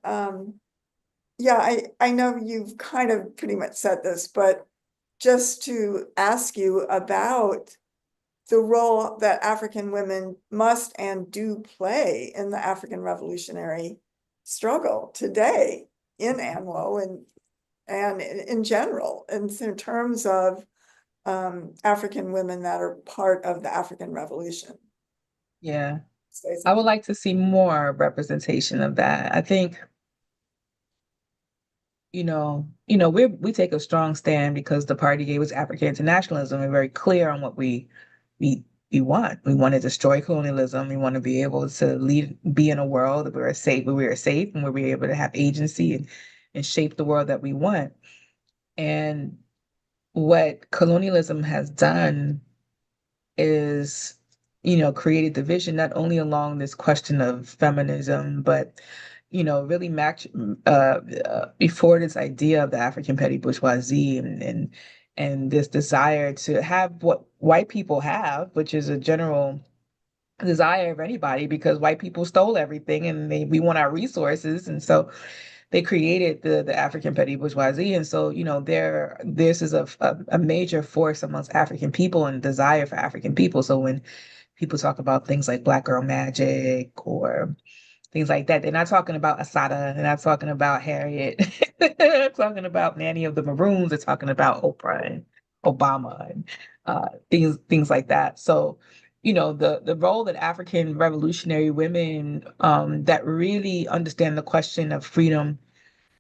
yeah, I know you've kind of pretty much said this, but just to ask you about the role that African women must and do play in the African revolutionary struggle today in ANLO and in general, and in terms of African women that are part of the African Revolution. Yeah. Say I would something. like to see more representation of that. I think, we take a strong stand because the party gave us African internationalism. We're very clear on what we we want. We want to destroy colonialism. We want to be able to be in a world where we are safe and where we're able to have agency and shape the world that we want. And what colonialism has done is, created division not only along this question of feminism, but really before this idea of the African petty bourgeoisie and this desire to have what white people have, which is a general desire of anybody because white people stole everything and we want our resources, and so they created the African petty bourgeoisie. And so, this is a major force amongst African people and desire for African people. So when people talk about things like Black Girl Magic or things like that, they're not talking about Asada, they're not talking about Harriet, they're talking about Nanny of the Maroons, they're talking about Oprah and Obama and things like that. So, the role that African revolutionary women that really understand the question of freedom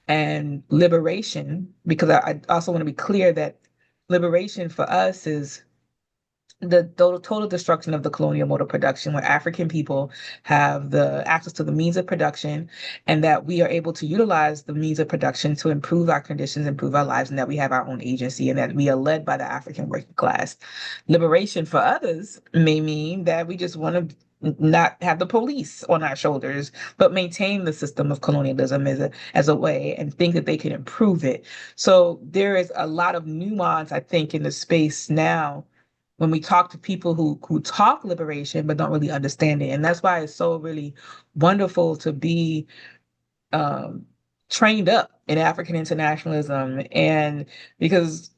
and liberation, because I also want to be clear that liberation for us is the total destruction of the colonial mode of production, where African people have the access to the means of production, and that we are able to utilize the means of production to improve our conditions, improve our lives, and that we have our own agency, and that we are led by the African working class. Liberation for others may mean that we just want to not have the police on our shoulders, but maintain the system of colonialism as a way and think that they can improve it. So there is a lot of nuance, I think, in the space now when we talk to people who talk liberation but don't really understand it. And that's why it's so really wonderful to be trained up in African internationalism. And because,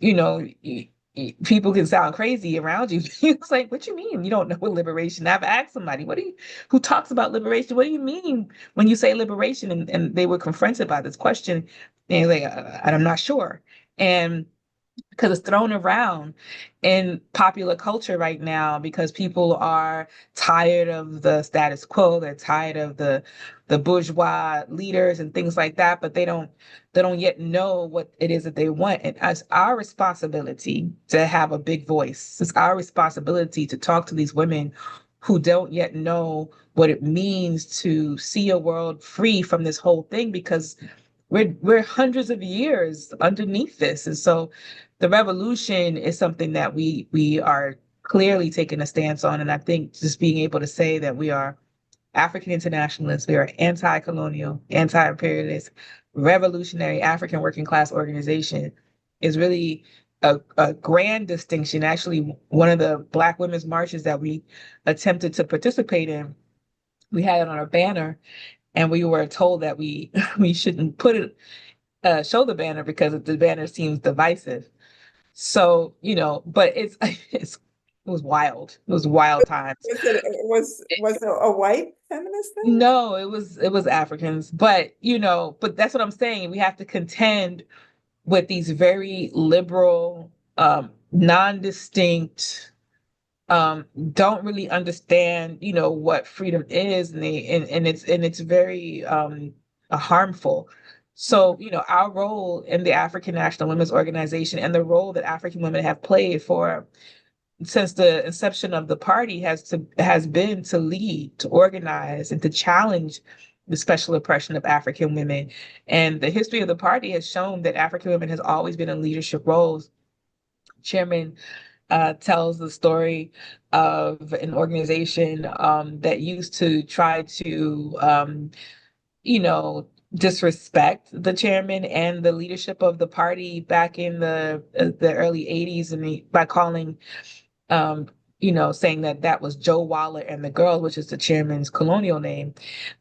people can sound crazy around you. It's like, what you mean? You don't know what liberation? I've asked somebody, who talks about liberation? What do you mean when you say liberation? And they were confronted by this question. And like, I'm not sure. And because it's thrown around in popular culture right now because people are tired of the status quo, they're tired of the bourgeois leaders and things like that, but they don't yet know what it is that they want. And it's our responsibility to have a big voice. It's our responsibility to talk to these women who don't yet know what it means to see a world free from this whole thing, because we're hundreds of years underneath this. And so the revolution is something that we are clearly taking a stance on. And I think just being able to say that we are African internationalists, we are anti-colonial, anti-imperialist, revolutionary African working class organization is really a grand distinction. Actually, one of the Black women's marches that we attempted to participate in, we had it on our banner, and we were told that we shouldn't show the banner because the banner seems divisive. So, but it was wild. It was wild times. Was it a white feminist thing? No, it was Africans, but that's what I'm saying. We have to contend with these very liberal, non-distinct, don't really understand, what freedom is, and it's very harmful. So, our role in the African National Women's Organization and the role that African women have played since the inception of the party has been to lead, to organize, and to challenge the special oppression of African women. And the history of the party has shown that African women has always been in leadership roles. Chairman tells the story of an organization that used to try to, disrespect the chairman and the leadership of the party back in the early 80s, and by calling, saying that was Joe Waller and the Girls, which is the chairman's colonial name,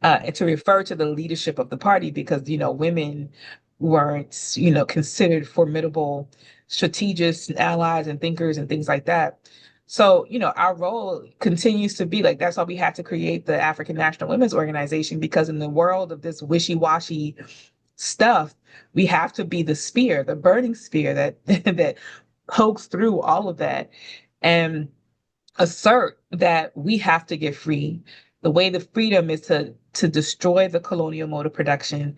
and to refer to the leadership of the party because, women weren't, considered formidable strategists and allies and thinkers and things like that. So, our role continues to be like, that's why we had to create the African National Women's Organization, because in the world of this wishy-washy stuff, we have to be the spear, the burning spear that that pokes through all of that and assert that we have to get free. The way the freedom is to destroy the colonial mode of production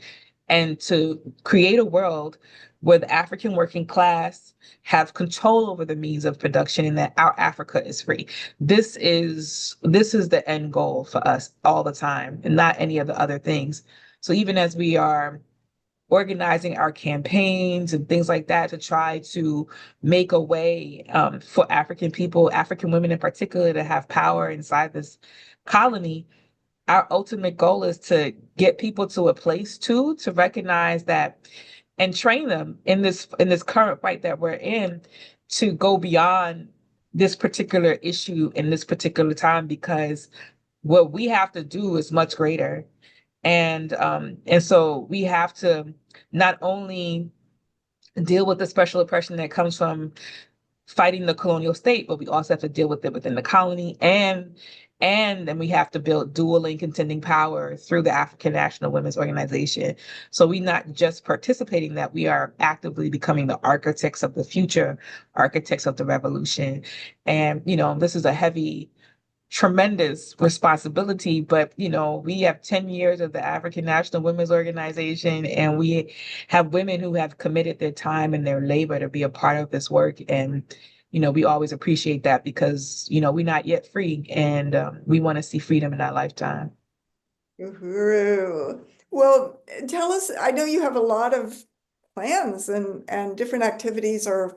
and to create a world where the African working class have control over the means of production and that our Africa is free. This is the end goal for us all the time and not any of the other things. So even as we are organizing our campaigns and things like that to try to make a way for African people, African women in particular, to have power inside this colony, our ultimate goal is to get people to a place to recognize that and train them in this current fight that we're in to go beyond this particular issue in this particular time, because what we have to do is much greater. And so we have to not only deal with the special oppression that comes from fighting the colonial state, but we also have to deal with it within the colony, and then we have to build dual and contending power through the African National Women's Organization. So we're not just participating, that we are actively becoming the architects of the future, architects of the revolution. And, this is a heavy, tremendous responsibility, but, we have 10 years of the African National Women's Organization, and we have women who have committed their time and their labor to be a part of this work. And we always appreciate that because, we're not yet free, and we want to see freedom in our lifetime. Uhuru. Well, tell us, I know you have a lot of plans and different activities or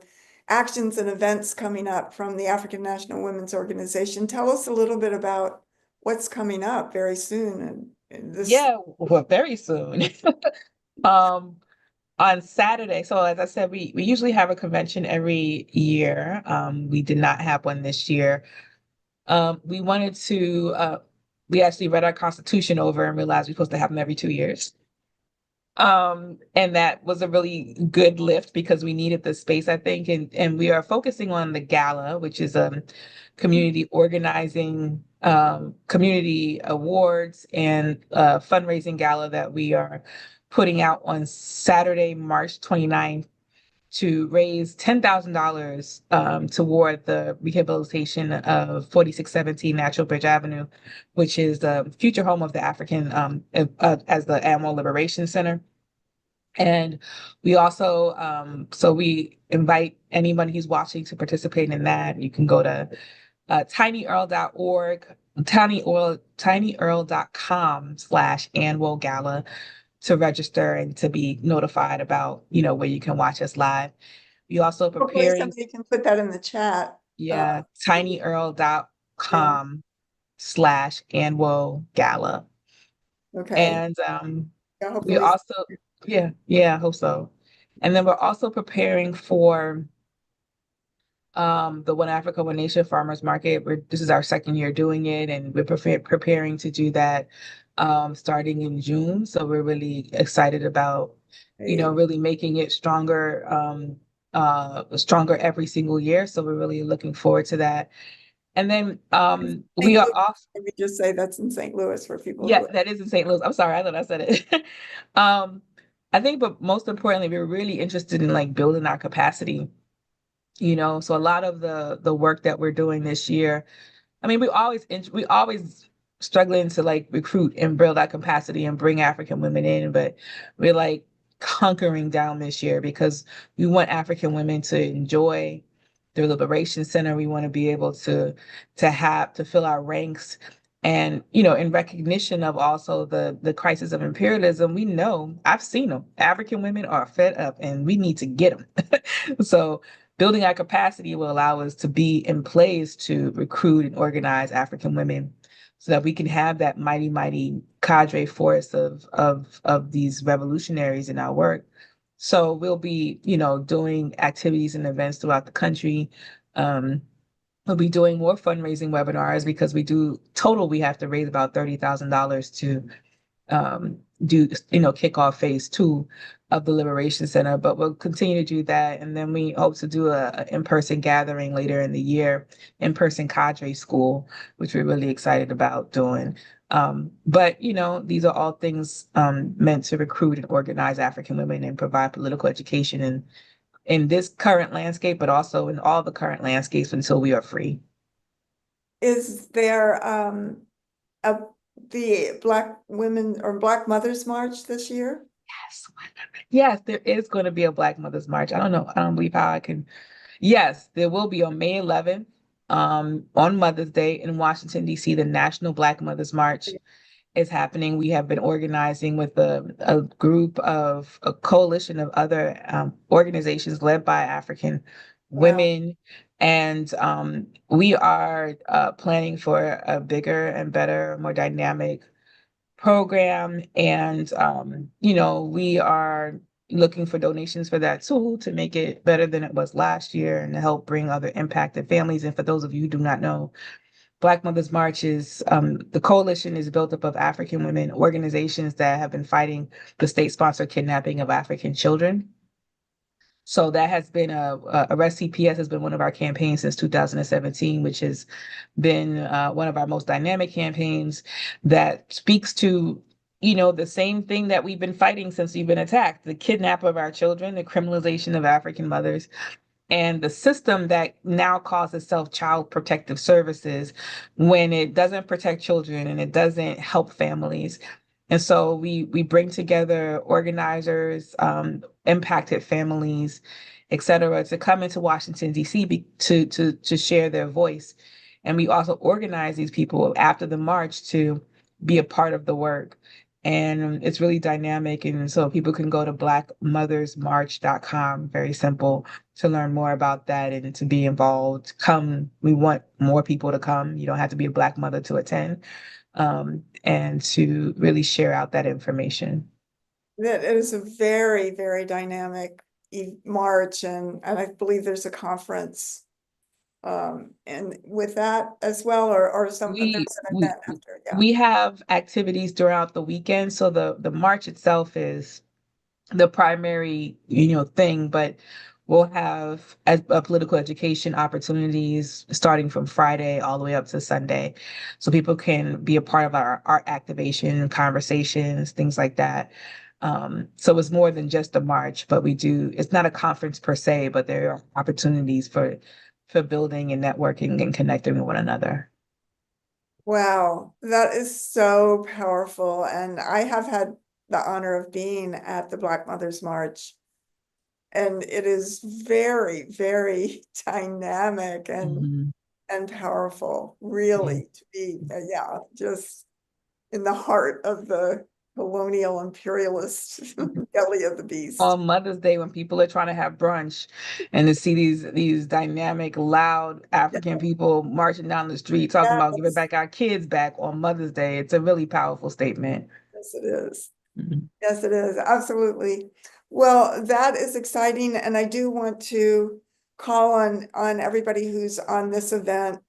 actions and events coming up from the African National Women's Organization. Tell us a little bit about what's coming up very soon. And this... Yeah, well, very soon. On Saturday, so as I said, we usually have a convention every year. We did not have one this year. We wanted to, we actually read our Constitution over and realized we're supposed to have them every 2 years. And that was a really good lift because we needed the space, I think. And we are focusing on the gala, which is a community organizing, community awards and fundraising gala that we are putting out on Saturday, March 29th, to raise $10,000 toward the rehabilitation of 4617 Natural Bridge Avenue, which is the future home of the African, as the Animal Liberation Center. And we also, so we invite anyone who's watching to participate in that. You can go to tinyurl.org, tinyurl.com/annual gala to register and to be notified about, where you can watch us live. We also preparing. Hopefully somebody can put that in the chat. Yeah, tinyurl.com/annual gala. Okay. And Yeah, we also, I hope so. And then we're also preparing for the One Africa, One Nation Farmers Market. This is our second year doing it, and we're preparing to do that starting in June. So we're really excited about, really making it stronger, stronger every single year. So we're really looking forward to that. And then we are off. Let me just say that's in St. Louis for people. Yeah, that is in St. Louis. I'm sorry, I thought I said it. I think, but most importantly, we're really interested in like building our capacity. So a lot of the work that we're doing this year, I mean, we always struggling to like recruit and build that capacity and bring African women in, but we're like hunkering down this year because we want African women to enjoy their liberation center. We want to be able to fill our ranks And, you know, in recognition of also the crisis of imperialism, we know, I've seen them. African women are fed up and we need to get them. So building our capacity will allow us to be in place to recruit and organize African women so that we can have that mighty, mighty cadre force of these revolutionaries in our work. So we'll be, you know, doing activities and events throughout the country. We'll be doing more fundraising webinars because we have to raise about $30,000 to do, you know, kick off phase 2 of the Liberation Center, but we'll continue to do that. And then we hope to do a in-person gathering later in the year, in-person cadre school, which we're really excited about doing. But, you know, these are all things meant to recruit and organize African women and provide political education and in this current landscape, but also in all the current landscapes until we are free. Is there the Black Women or Black Mothers March this year? Yes. Yes, there is going to be a Black Mothers March. I don't know. I don't believe how I can. Yes, there will be on May 11th, on Mother's Day in Washington, D.C., the National Black Mothers March is happening. We have been organizing with a coalition of other organizations led by African women. And we are planning for a bigger and better, more dynamic program. And, you know, we are looking for donations for that too, to make it better than it was last year and to help bring other impacted families. And for those of you who do not know, Black Mothers March is, the coalition is built up of African women organizations that have been fighting the state-sponsored kidnapping of African children. So that has been Arrest CPS has been one of our campaigns since 2017, which has been one of our most dynamic campaigns that speaks to, you know, the same thing that we've been fighting since we've been attacked, the kidnap of our children, the criminalization of African mothers, and the system that now calls itself Child Protective Services when it doesn't protect children and it doesn't help families. And so we bring together organizers, impacted families, et cetera, to come into Washington, D.C. to share their voice. And we also organize these people after the march to be a part of the work. And it's really dynamic. And so people can go to blackmothersmarch.com, very simple, to learn more about that and to be involved. Come, we want more people to come. You don't have to be a Black mother to attend, and to really share out that information. That is a very, very dynamic march, and I believe there's a conference and with that as well, or some there's an event after. Yeah. We have activities throughout the weekend. So the march itself is the primary, you know, thing, but we'll have political education opportunities starting from Friday all the way up to Sunday. So people can be a part of our art activation, conversations, things like that. So it's more than just a march, but it's not a conference per se, but there are opportunities for building and networking and connecting with one another. Wow, that is so powerful. And I have had the honor of being at the Black Mothers March. And it is very, very dynamic and powerful, really, to be, just in the heart of the colonial imperialist belly of the beast. On Mother's Day, when people are trying to have brunch and to see these dynamic, loud African people marching down the street talking about giving back our kids back on Mother's Day, it's a really powerful statement. Yes, it is. Yes, it is. Absolutely. Well, that is exciting. And I do want to call on everybody who's on this event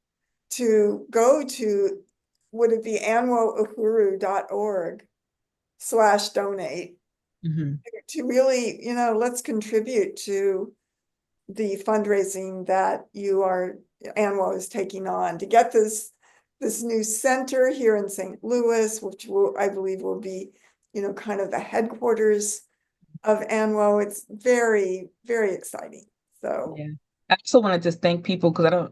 to go to, would it be anwouhuru.org/donate to really, you know, let's contribute to the fundraising that ANWO is taking on to get this new center here in St. Louis, which I believe will be, you know, kind of the headquarters of ANWO. It's very, very exciting. So yeah. I also want to just thank people because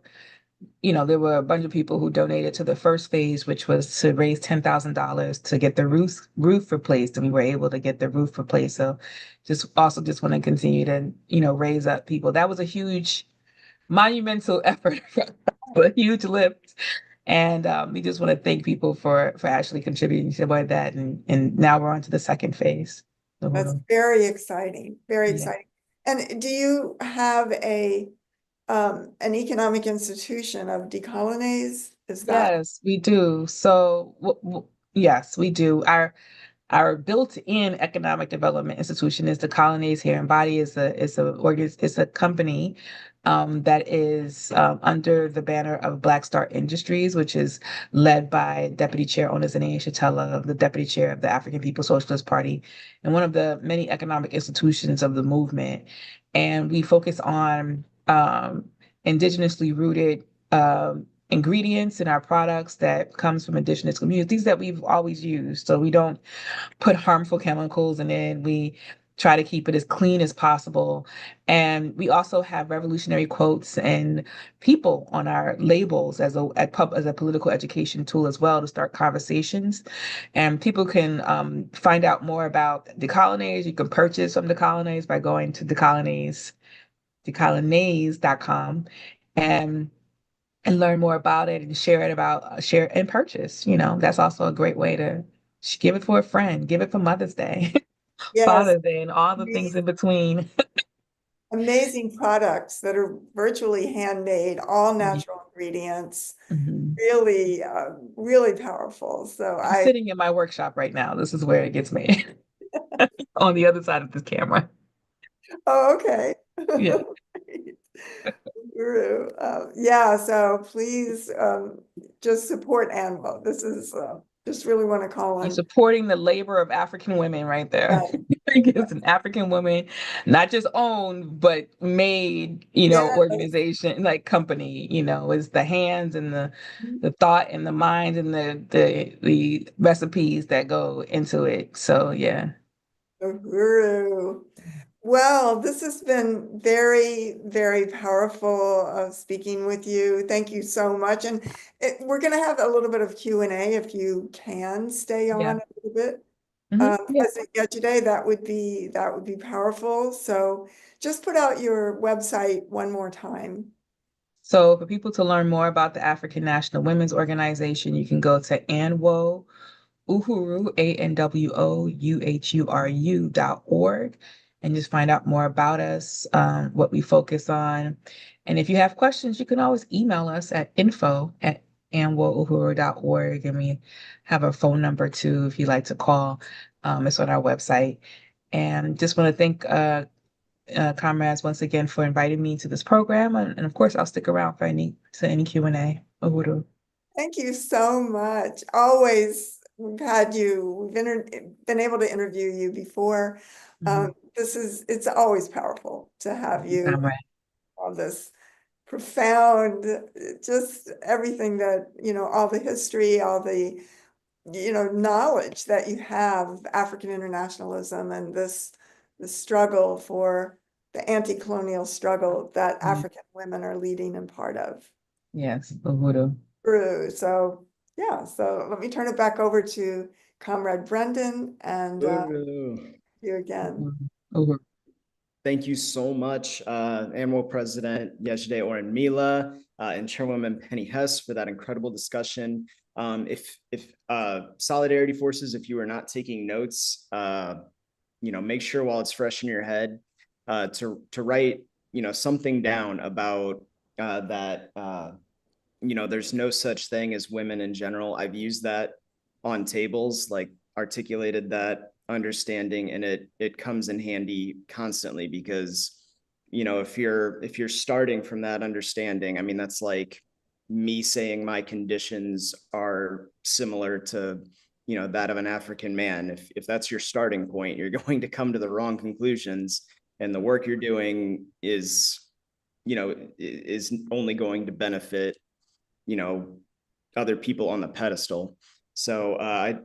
there were a bunch of people who donated to the first phase, which was to raise $10,000 to get the roof replaced, and we were able to get the roof replaced. So just want to continue to, raise up people. That was a huge monumental effort, a huge lift. And we just want to thank people for actually contributing to that. And now we're on to the second phase. So That's very exciting, very Yeah. exciting. And do you have an economic institution of decolonize? Is that? Yes, we do. So yes, we do. Our built-in economic development institution is the Colonies here in Body. Is a company that is under the banner of Black Star Industries, which is led by Deputy Chair Onizane Shatella, the Deputy Chair of the African People's Socialist Party, and one of the many economic institutions of the movement. And we focus on indigenously rooted ingredients in our products that comes from indigenous communities that we've always used. So we don't put harmful chemicals in it. We try to keep it as clean as possible. And we also have revolutionary quotes and people on our labels as a political education tool as well to start conversations. And people can find out more about Decolonize. You can purchase from Decolonize by going to decolonize.com and learn more about it and share and purchase. That's also a great way to give it for a friend, give it for Mother's Day, Yes, Father's Day, and all the things in between. amazing products that are virtually handmade, all natural ingredients, Mhm. really, really powerful. So I'm sitting in my workshop right now. This is where it gets made on the other side of this camera. oh, okay. Yeah. Guru. Yeah, so please just support ANWO. This is just really want to call You're on. supporting the labor of African women right there. Yeah. It's an African woman, not just owned, but made, Yes. organization, like company, is the hands and the thought and the mind and the recipes that go into it. So yeah. Guru. Well, this has been very, very powerful speaking with you. Thank you so much. And we're going to have a little bit of Q&A if you can stay Yeah. on a little bit. Yeah. As Yejide, that would be powerful. So just put out your website one more time. So for people to learn more about the African National Women's Organization, you can go to ANWO Uhuru, ANWOUHURU.org, and just find out more about us, what we focus on. And if you have questions, you can always email us at info@anwouhuru.org. And we have a phone number too if you'd like to call. It's on our website. And just want to thank comrades once again for inviting me to this program. And of course, I'll stick around for any Q&A. Uhuru. Thank you so much. Always we've had you, been able to interview you before. It's always powerful to have you Comrade. all this profound, just everything that, all the history, all the, knowledge that you have of African internationalism and this struggle for the anti-colonial struggle that African women are leading and part of. Yes, Uhuru. True. So yeah, so let me turn it back over to Comrade Brendan and you again. Uhuru. Thank you so much, AMWO President Yejide Orunmila and Chairwoman Penny Hess for that incredible discussion. If Solidarity Forces, if you are not taking notes, make sure while it's fresh in your head to write, something down about that. There's no such thing as women in general. I've used that on tables, like articulated that understanding, and it comes in handy constantly because, if you're starting from that understanding, I mean, that's like me saying my conditions are similar to, that of an African man. If that's your starting point, you're going to come to the wrong conclusions, and the work you're doing is only going to benefit other people on the pedestal. So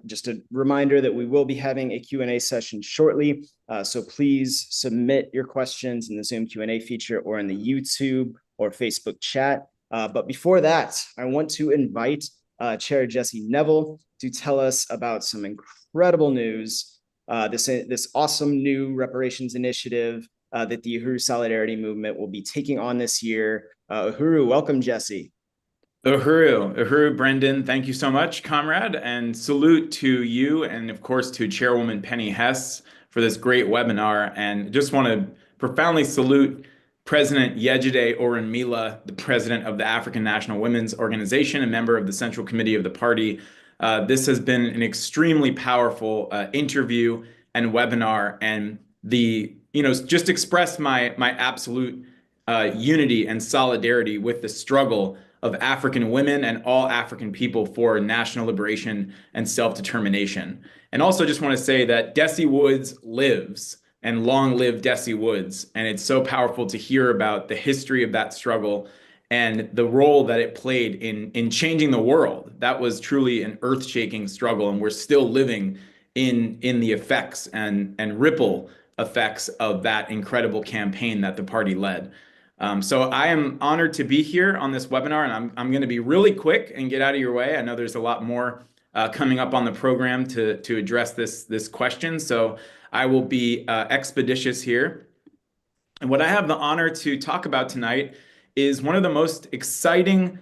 just a reminder that we will be having a Q&A session shortly. So please submit your questions in the Zoom Q&A feature or in the YouTube or Facebook chat. But before that, I want to invite Chair Jesse Neville to tell us about some incredible news, this awesome new reparations initiative that the Uhuru Solidarity Movement will be taking on this year. Uhuru, welcome, Jesse. Uhuru, Brendan, thank you so much, comrade, and salute to you and of course to Chairwoman Penny Hess for this great webinar. And just want to profoundly salute President Yejide Orunmila, the president of the African National Women's Organization, a member of the Central Committee of the party. This has been an extremely powerful interview and webinar, and just express my absolute unity and solidarity with the struggle of African women and all African people for national liberation and self-determination. And also just want to say that Dessie Woods lives, and long live Dessie Woods. And it's so powerful to hear about the history of that struggle and the role that it played in changing the world. That was truly an earth-shaking struggle, and we're still living in the effects and ripple effects of that incredible campaign that the party led. So I am honored to be here on this webinar, and I'm going to be really quick and get out of your way. I know there's a lot more coming up on the program to address this question, so I will be expeditious here. And what I have the honor to talk about tonight is one of the most exciting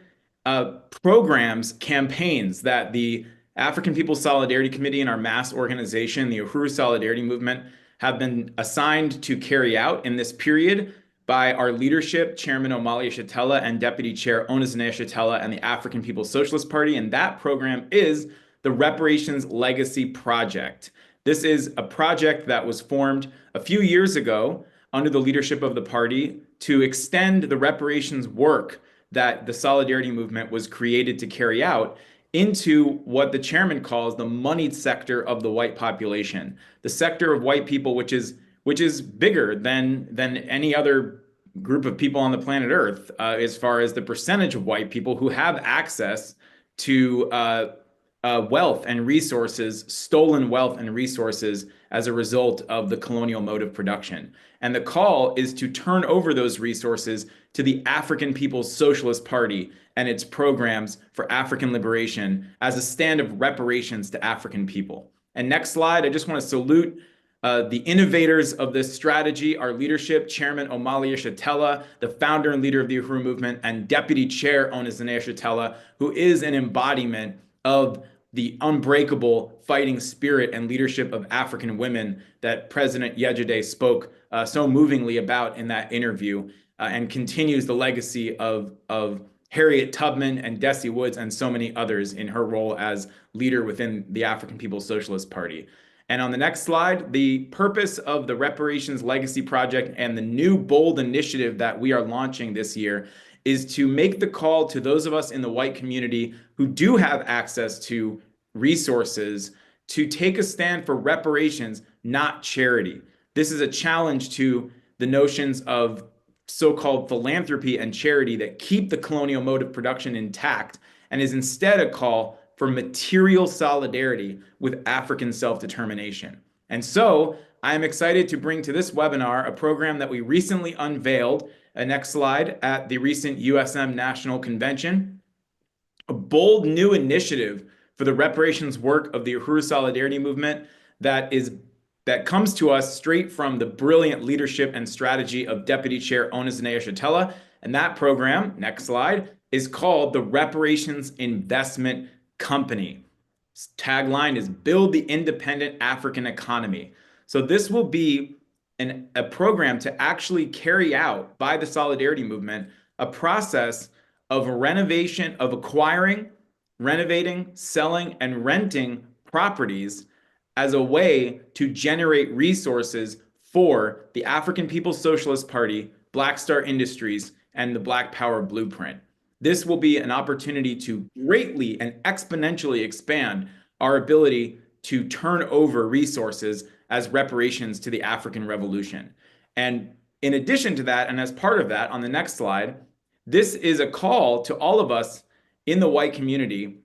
campaigns that the African People's Solidarity Committee and our mass organization, the Uhuru Solidarity Movement, have been assigned to carry out in this period by our leadership, Chairman Omali Yeshitela and Deputy Chair Onizane Yeshitela and the African People's Socialist Party. And that program is the Reparations Legacy Project. This is a project that was formed a few years ago under the leadership of the party to extend the reparations work that the Solidarity Movement was created to carry out into what the chairman calls the moneyed sector of the white population, the sector of white people which is bigger than any other group of people on the planet Earth, as far as the percentage of white people who have access to wealth and resources, stolen wealth and resources as a result of the colonial mode of production. And the call is to turn over those resources to the African People's Socialist Party and its programs for African liberation as a stand of reparations to African people. And next slide, I just want to salute the innovators of this strategy, our leadership, Chairman Omali Yeshitela, the founder and leader of the Uhuru Movement, and Deputy Chair Onizane Yeshitela, who is an embodiment of the unbreakable fighting spirit and leadership of African women that President Yejide spoke so movingly about in that interview, and continues the legacy of Harriet Tubman and Dessie Woods and so many others in her role as leader within the African People's Socialist Party. And on the next slide, the purpose of the Reparations Legacy Project and the new bold initiative that we are launching this year is to make the call to those of us in the white community who do have access to resources to take a stand for reparations, not charity. This is a challenge to the notions of so-called philanthropy and charity that keep the colonial mode of production intact, and is instead a call for material solidarity with African self-determination. And so I am excited to bring to this webinar a program that we recently unveiled, next slide, at the recent USM National Convention, a bold new initiative for the reparations work of the Uhuru Solidarity Movement that comes to us straight from the brilliant leadership and strategy of Deputy Chair Onizane Yeshitela. And that program, next slide, is called the Reparations Investment Company. Its tagline is Build the Independent African Economy. So this will be a program to actually carry out by the Solidarity Movement a process of renovation, of acquiring, renovating, selling, and renting properties as a way to generate resources for the African People's Socialist Party, Black Star Industries, and the Black Power Blueprint. This will be an opportunity to greatly and exponentially expand our ability to turn over resources as reparations to the African Revolution. And in addition to that, and as part of that, on the next slide, this is a call to all of us in the white community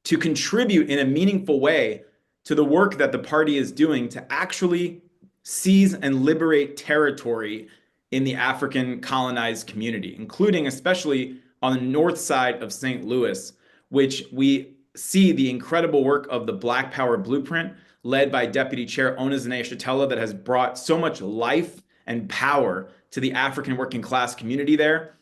to contribute in a meaningful way to the work that the party is doing to actually seize and liberate territory in the African colonized community, including especially on the north side of St. Louis, which we see the incredible work of the Black Power Blueprint led by Deputy Chair Onizane Yeshitela that has brought so much life and power to the African working class community there.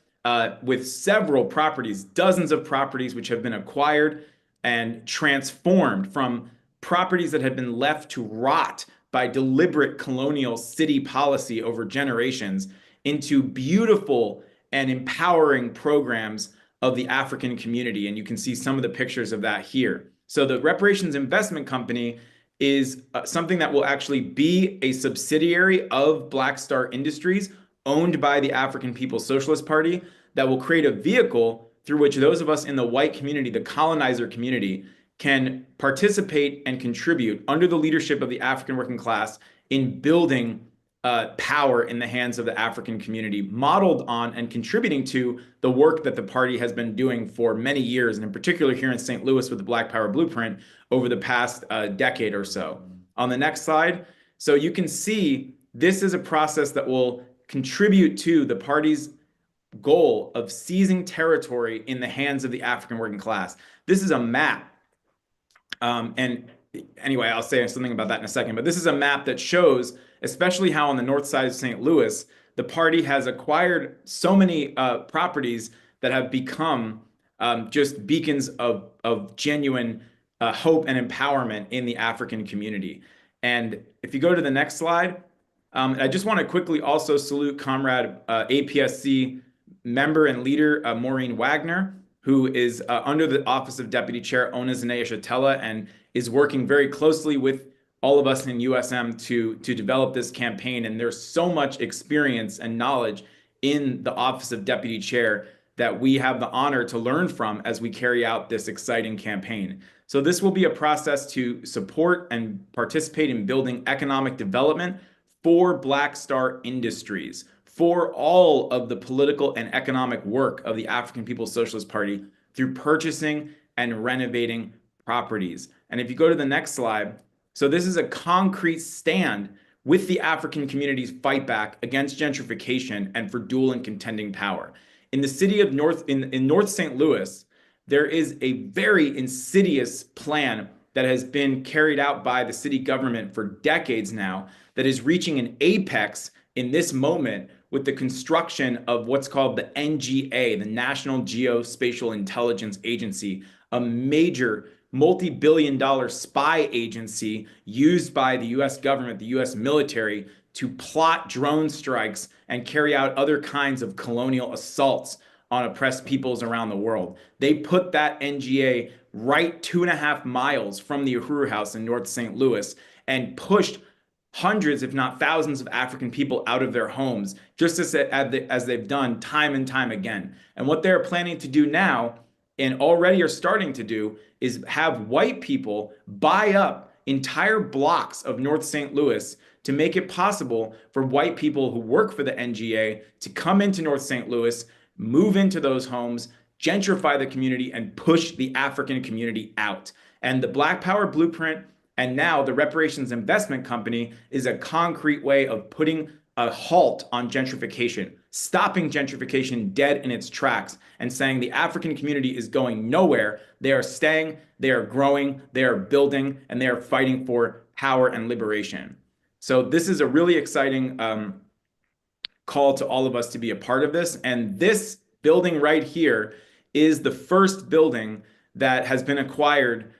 with several properties, dozens of properties which have been acquired and transformed from properties that had been left to rot by deliberate colonial city policy over generations into beautiful and empowering programs of the African community. And you can see some of the pictures of that here. So the Reparations Investment Company is something that will actually be a subsidiary of Black Star Industries, owned by the African People's Socialist Party, that will create a vehicle through which those of us in the white community, the colonizer community, can participate and contribute under the leadership of the African working class in building power in the hands of the African community, modeled on and contributing to the work that the party has been doing for many years, and in particular here in St. Louis with the Black Power Blueprint over the past decade or so. On the next slide, so you can see this is a process that will contribute to the party's goal of seizing territory in the hands of the African working class. This is a map. And anyway, I'll say something about that in a second, but this is a map that shows, especially how on the north side of St. Louis, the party has acquired so many properties that have become just beacons of genuine hope and empowerment in the African community. And if you go to the next slide, I just want to quickly also salute Comrade APSC member and leader Maureen Wagner, who is under the office of Deputy Chair Onezene Shatella and is working very closely with all of us in USM to develop this campaign. And there's so much experience and knowledge in the office of Deputy Chair that we have the honor to learn from as we carry out this exciting campaign. So this will be a process to support and participate in building economic development for Black Star Industries, for all of the political and economic work of the African People's Socialist Party through purchasing and renovating properties. And if you go to the next slide, so this is a concrete stand with the African community's fight back against gentrification and for dual and contending power. In the city of North St. Louis, there is a very insidious plan that has been carried out by the city government for decades now that is reaching an apex in this moment with the construction of what's called the NGA, the National Geospatial Intelligence Agency, a major multi-billion-dollar spy agency used by the US government, the US military, to plot drone strikes and carry out other kinds of colonial assaults on oppressed peoples around the world. They put that NGA right 2.5 miles from the Uhuru House in North St. Louis and pushed hundreds, if not thousands, of African people out of their homes, just as they've done time and time again. And what they're planning to do now, and already are starting to do, is have white people buy up entire blocks of North St. Louis to make it possible for white people who work for the NGA to come into North St. Louis, move into those homes, gentrify the community, and push the African community out. And the Black Power Blueprint and now the Reparations Investment Company is a concrete way of putting a halt on gentrification, stopping gentrification dead in its tracks, and saying the African community is going nowhere. They are staying, they are growing, they are building, and they are fighting for power and liberation. So this is a really exciting call to all of us to be a part of this. And this building right here is the first building that has been acquired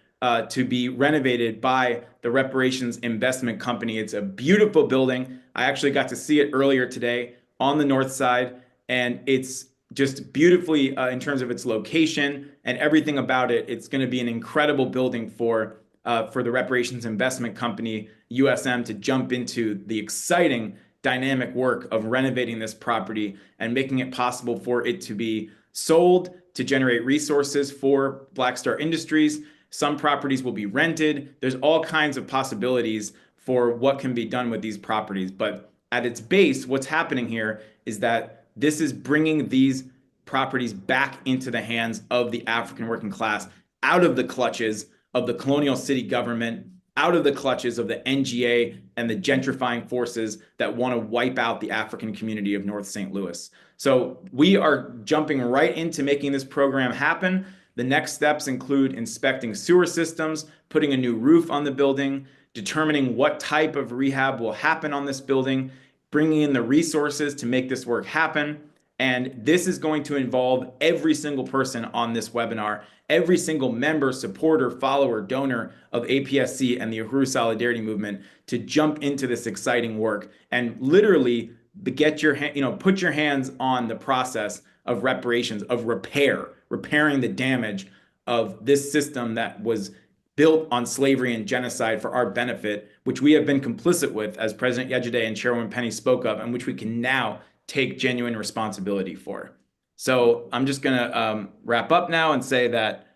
to be renovated by the Reparations Investment Company. It's a beautiful building. I actually got to see it earlier today on the north side, and it's just beautifully in terms of its location and everything about it. It's going to be an incredible building for the Reparations Investment Company, USM, to jump into the exciting dynamic work of renovating this property and making it possible for it to be sold to generate resources for Black Star Industries. Some properties will be rented. There's all kinds of possibilities for what can be done with these properties. But at its base, what's happening here is that this is bringing these properties back into the hands of the African working class, out of the clutches of the colonial city government, out of the clutches of the NGA and the gentrifying forces that want to wipe out the African community of North St. Louis. So we are jumping right into making this program happen. The next steps include inspecting sewer systems, putting a new roof on the building, determining what type of rehab will happen on this building, bringing in the resources to make this work happen, And this is going to involve every single person on this webinar, every single member, supporter, follower, donor of APSC and the Uhuru Solidarity Movement to jump into this exciting work and literally get your put your hands on the process of reparations, of repairing the damage of this system that was built on slavery and genocide for our benefit, which we have been complicit with, as President Yejide and Chairwoman Penny spoke of, and which we can now take genuine responsibility for. So I'm just going to wrap up now and say that,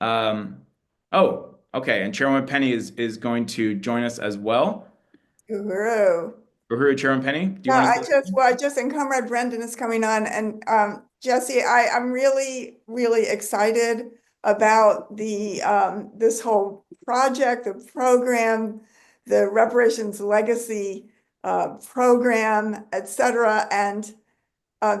oh, okay, and Chairwoman Penny is going to join us as well. Uhuru. Uhuru, Chairwoman Penny, do you No, want to? I just, and Comrade Brendan is coming on, and Jesse, I'm really, really excited about the this whole project, the program, the reparations legacy program, et cetera, and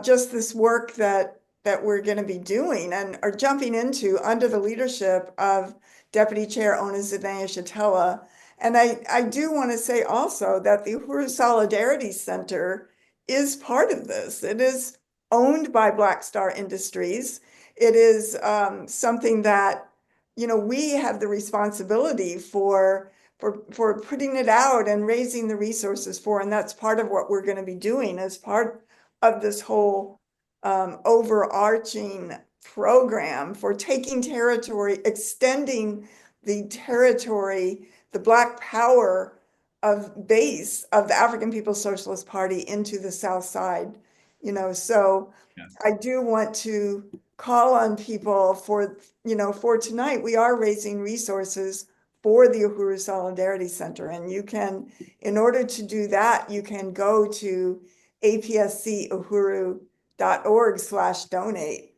just this work that we're going to be doing and are jumping into under the leadership of Deputy Chair Ona Shatella. And I do want to say also that the Uhuru Solidarity Center is part of this. It is owned by Black Star Industries. It is something that, you know, we have the responsibility for putting it out and raising the resources for, and that's part of what we're going to be doing as part of this whole overarching program for taking territory, extending the territory, the Black power of base of the African People's Socialist Party into the South Side, you know. So Yes. I do want to call on people for, you know, for tonight, we are raising resources for the Uhuru Solidarity Center. And you can, in order to do that, you can go to apscuhuru.org/donate.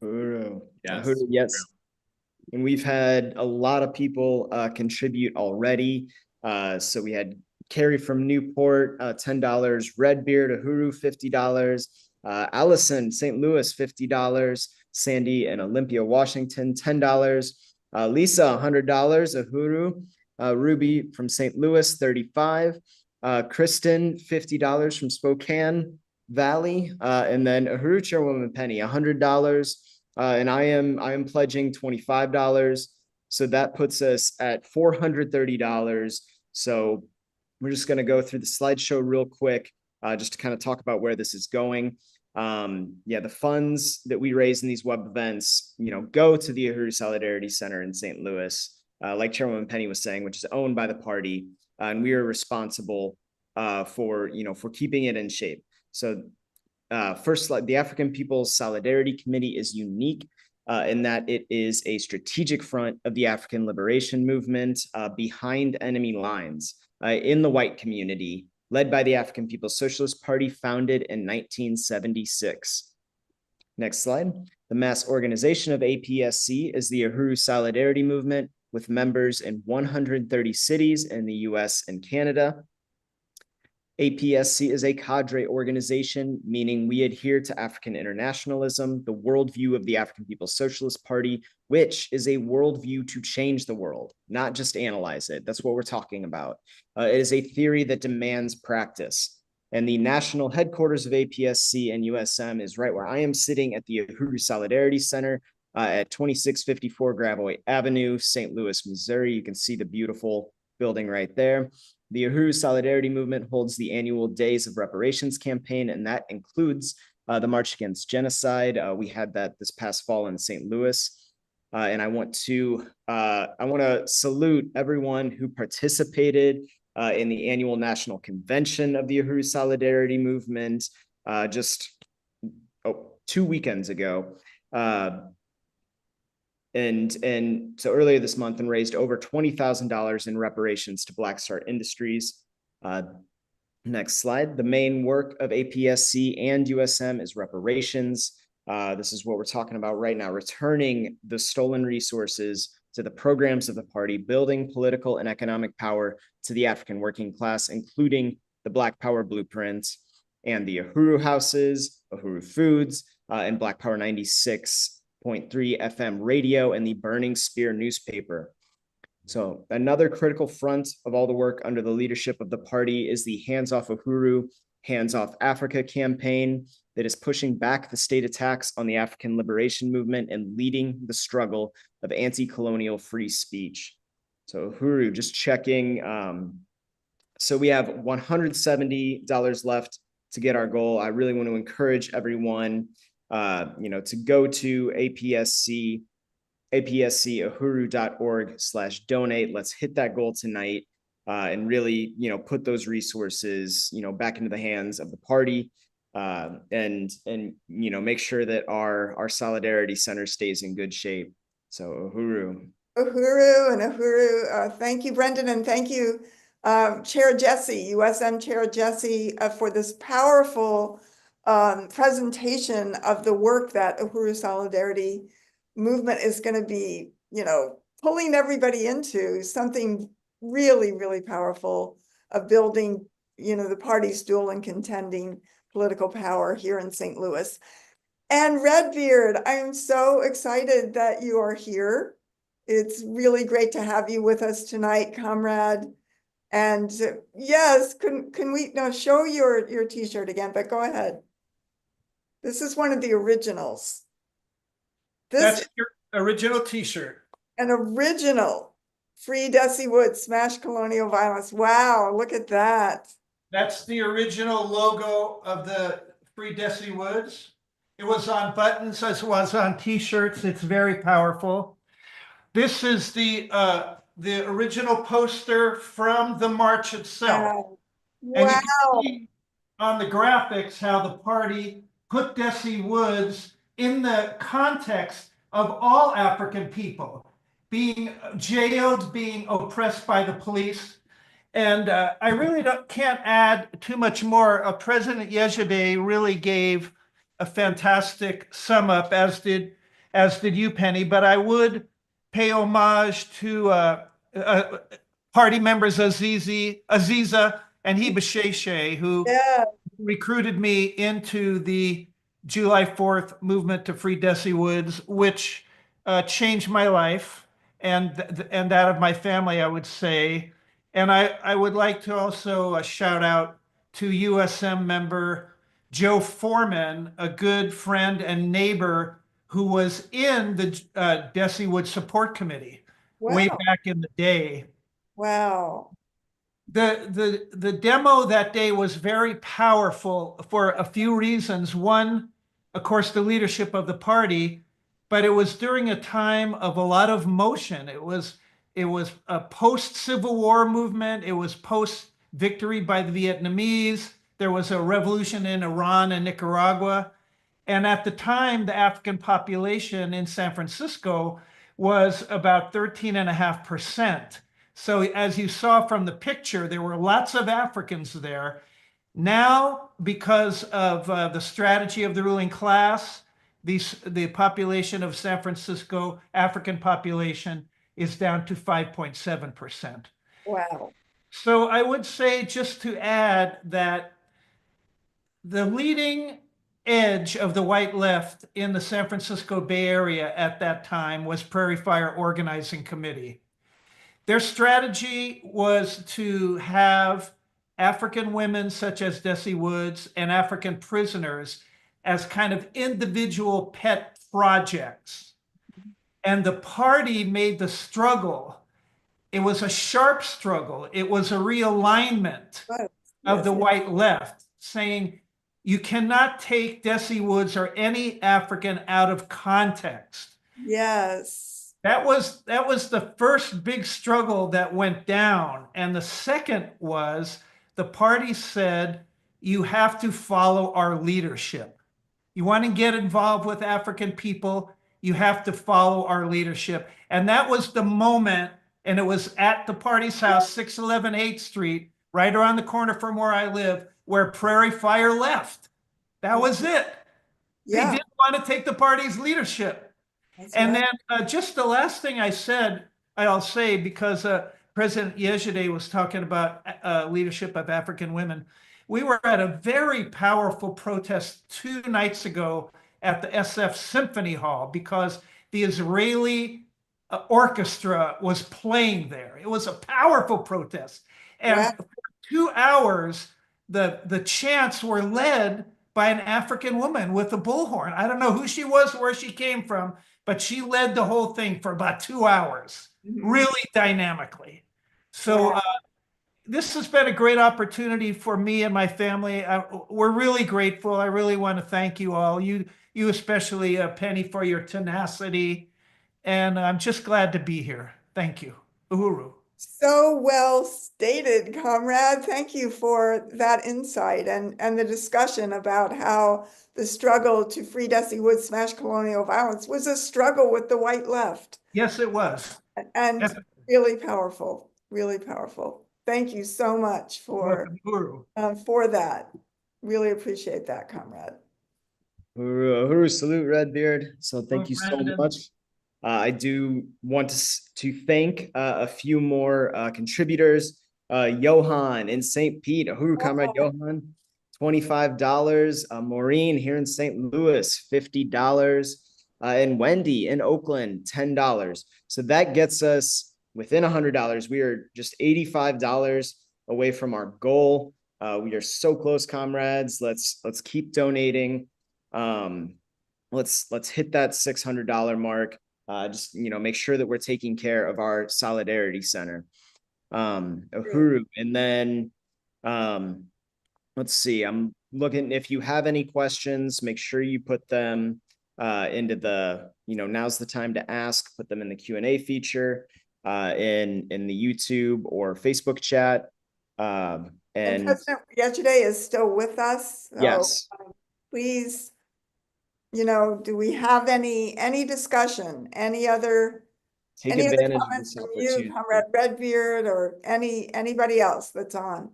Uhuru. Yes. Uhuru, yes. And we've had a lot of people contribute already. So we had Carrie from Newport, $10, Redbeard, Uhuru, $50, Allison, St. Louis, $50, Sandy and Olympia, Washington, $10, Lisa, $100, Uhuru, Ruby from St. Louis, $35, Kristen, $50 from Spokane Valley, and then Uhuru Chairwoman Penny, $100. And I am pledging $25. So that puts us at $430. So we're just going to go through the slideshow real quick, just to kind of talk about where this is going. Yeah, the funds that we raise in these web events, you know, go to the Uhuru Solidarity Center in St. Louis, like Chairwoman Penny was saying, which is owned by the party, and we are responsible for, you know, for keeping it in shape. So first, the African People's Solidarity Committee is unique in that it is a strategic front of the African liberation movement behind enemy lines in the white community, led by the African People's Socialist Party, founded in 1976. Next slide. The mass organization of APSC is the Uhuru Solidarity Movement, with members in 130 cities in the US and Canada. APSC is a cadre organization, meaning we adhere to African internationalism, the worldview of the African People's Socialist Party, which is a worldview to change the world, not just analyze it. That's what we're talking about. It is a theory that demands practice. And the national headquarters of APSC and USM is right where I am sitting at the Uhuru Solidarity Center at 2654 Gravois Avenue, St. Louis, Missouri. You can see the beautiful building right there. The Uhuru Solidarity Movement holds the annual Days of Reparations campaign, and that includes the March Against Genocide. We had that this past fall in St. Louis. And I want to salute everyone who participated in the annual national convention of the Uhuru Solidarity Movement just 2 weekends ago. And so earlier this month, and raised over $20,000 in reparations to Black Star Industries. Next slide. The main work of APSC and USM is reparations. This is what we're talking about right now, returning the stolen resources to the programs of the party, building political and economic power to the African working class, including the Black Power Blueprint and the Uhuru Houses, Uhuru Foods, and Black Power 96.3 FM radio and the Burning Spear newspaper. So another critical front of all the work under the leadership of the party is the Hands Off Uhuru, Hands Off Africa campaign that is pushing back the state attacks on the African liberation movement and leading the struggle of anti-colonial free speech. So Uhuru, just checking. So we have $170 left to get our goal. I really want to encourage everyone, to go to apscuhuru.org/donate. Let's hit that goal tonight, and really, put those resources, back into the hands of the party, and make sure that our Solidarity Center stays in good shape. So Uhuru. Uhuru. Thank you, Brendan, and thank you, Chair Dessie, USM Chair Dessie, for this powerful presentation of the work that Uhuru Solidarity movement is going to be, pulling everybody into something really, really powerful of building, the party's dual and contending political power here in St. Louis. And Redbeard, I am so excited that you are here. It's really great to have you with us tonight, comrade. And yes, can we now show your t-shirt again, but go ahead. This is one of the originals. That's your original t-shirt. An original. Free Dessie Woods, smash colonial violence. Wow, look at that. That's the original logo of the Free Dessie Woods. It was on buttons as well as on t-shirts. It's very powerful. This is the original poster from the march itself. Wow. And you can see on the graphics how the party put Dessie Woods in the context of all African people being jailed, being oppressed by the police. And I really can't add too much more. President Yejide really gave a fantastic sum up, as did you, Penny. But I would pay homage to party members Aziza and Hibasheshe, who recruited me into the July 4th movement to free Dessie Woods, which changed my life and that of my family, I would say. And I would like to also shout out to USM member Joe Foreman, a good friend and neighbor who was in the Dessie Woods Support Committee way back in the day. Wow. The demo that day was very powerful for a few reasons. One, of course, the leadership of the party, but it was during a time of a lot of motion. It was a post-Civil War movement. It was post-victory by the Vietnamese. There was a revolution in Iran and Nicaragua. And at the time, the African population in San Francisco was about 13.5%. So as you saw from the picture, there were lots of Africans there. Now, because of the strategy of the ruling class, the population of San Francisco, African population, is down to 5.7%. Wow. So I would say, just to add, that the leading edge of the white left in the San Francisco Bay Area at that time was Prairie Fire Organizing Committee. Their strategy was to have African women such as Dessie Woods and African prisoners as kind of individual pet projects. And the party made the struggle. It was a sharp struggle. It was a realignment of the white left, saying you cannot take Dessie Woods or any African out of context. Yes. That was the first big struggle that went down. And the second was the party said, you have to follow our leadership. You want to get involved with African people, you have to follow our leadership. And that was the moment, and it was at the party's house, 611 8th Street, right around the corner from where I live, where Prairie Fire left. That was it. They didn't want to take the party's leadership. And then just the last thing I'll say, because President Yejide was talking about leadership of African women. We were at a very powerful protest 2 nights ago at the SF Symphony Hall because the Israeli orchestra was playing there. It was a powerful protest. And for 2 hours, the chants were led by an African woman with a bullhorn. I don't know who she was, where she came from, but she led the whole thing for about 2 hours, really dynamically. So this has been a great opportunity for me and my family. We're really grateful. I really want to thank you all. You especially, Penny, for your tenacity. And I'm just glad to be here. Thank you. Uhuru. So well stated, comrade. Thank you for that insight and the discussion about how the struggle to free Dessie Woods, smash colonial violence, was a struggle with the white left. Yes, it was. And Definitely. really powerful, really powerful. Thank you so much Welcome, Uhuru. for that. Really appreciate that, comrade. Uhuru, salute, Redbeard. So thank you so Brandon. much. I do want to thank a few more contributors. Johan in St. Pete, Uhuru, comrade Johan, $25. Maureen here in St. Louis, $50. And Wendy in Oakland, $10. So that gets us within $100. We are just $85 away from our goal. We are so close, comrades. Let's keep donating. Let's hit that $600 mark. Just, make sure that we're taking care of our Solidarity Center. Uhuru. And then, let's see, I'm looking, if you have any questions, make sure you put them into the, now's the time to ask, put them in the Q&A feature in the YouTube or Facebook chat. And President Yejide is still with us. So yes. Please, do we have any discussion, any other comments from you, Comrade Redbeard, or anybody else that's on?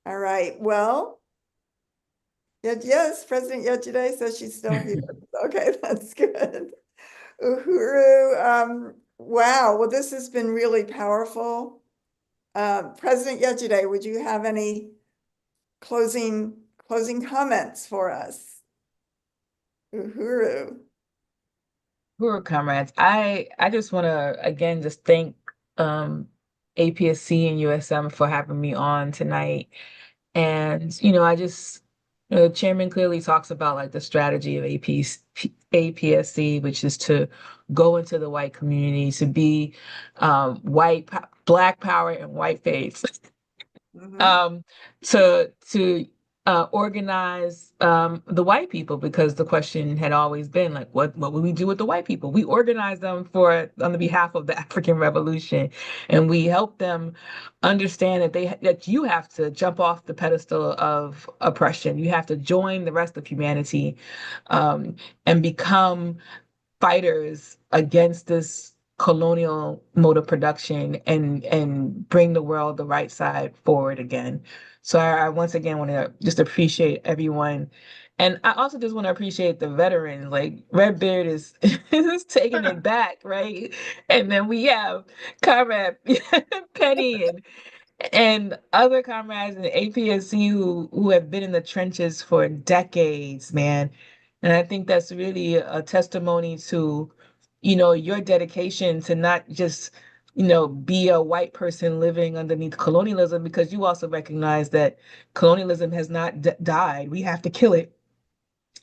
All right, well, yes, President Yejide says she's still here. Okay, that's good. Uhuru, wow, well, this has been really powerful. President Yejide, would you have any closing comments for us? Uhuru, comrades. I just want to again just thank APSC and USM for having me on tonight. And the chairman clearly talks about like the strategy of APSC, which is to go into the white community, to be Black power and white faith. To organize the white people, because the question had always been like, what would we do with the white people? We organize them on the behalf of the African Revolution, and we help them understand that you have to jump off the pedestal of oppression. You have to join the rest of humanity and become fighters against this colonial mode of production and bring the world the right side forward again. So I once again want to just appreciate everyone. And I also just want to appreciate the veterans. Like Redbeard is taking it back, right? And then we have Comrade Penny and other comrades in the APSC who have been in the trenches for decades, man. And I think that's really a testimony to, your dedication to not just, be a white person living underneath colonialism, because you also recognize that colonialism has not died. We have to kill it.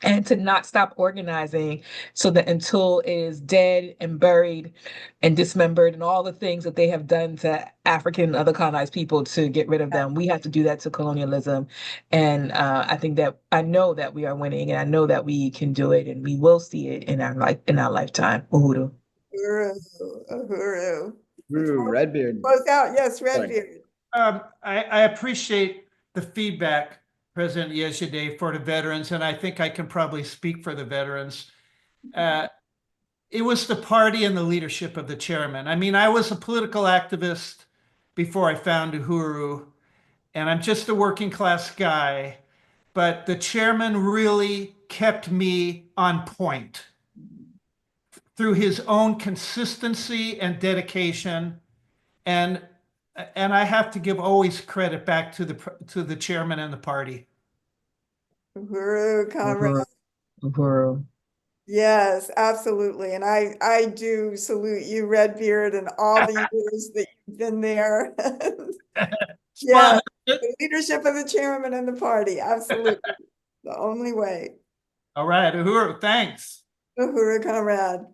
And to not stop organizing so that until it is dead and buried and dismembered and all the things that they have done to African and other colonized people to get rid of them, we have to do that to colonialism. And I know that we are winning, and I know that we can do it, and we will see it in our lifetime. Uhuru. Uhuru. Redbeard. Close out, yes, Redbeard. I appreciate the feedback, President Yejide, for the veterans, and I think I can probably speak for the veterans. It was the party and the leadership of the chairman. I mean, I was a political activist before I found Uhuru, and I'm just a working class guy, but the chairman really kept me on point through his own consistency and dedication. And I have to give always credit back to the chairman and the party. Uhuru, comrade. Uhuru. Yes, absolutely. And I do salute you, Redbeard, and all the years that you've been there. Yeah, The leadership of the chairman and the party, absolutely. The only way. All right, Uhuru, thanks. Uhuru Comrade.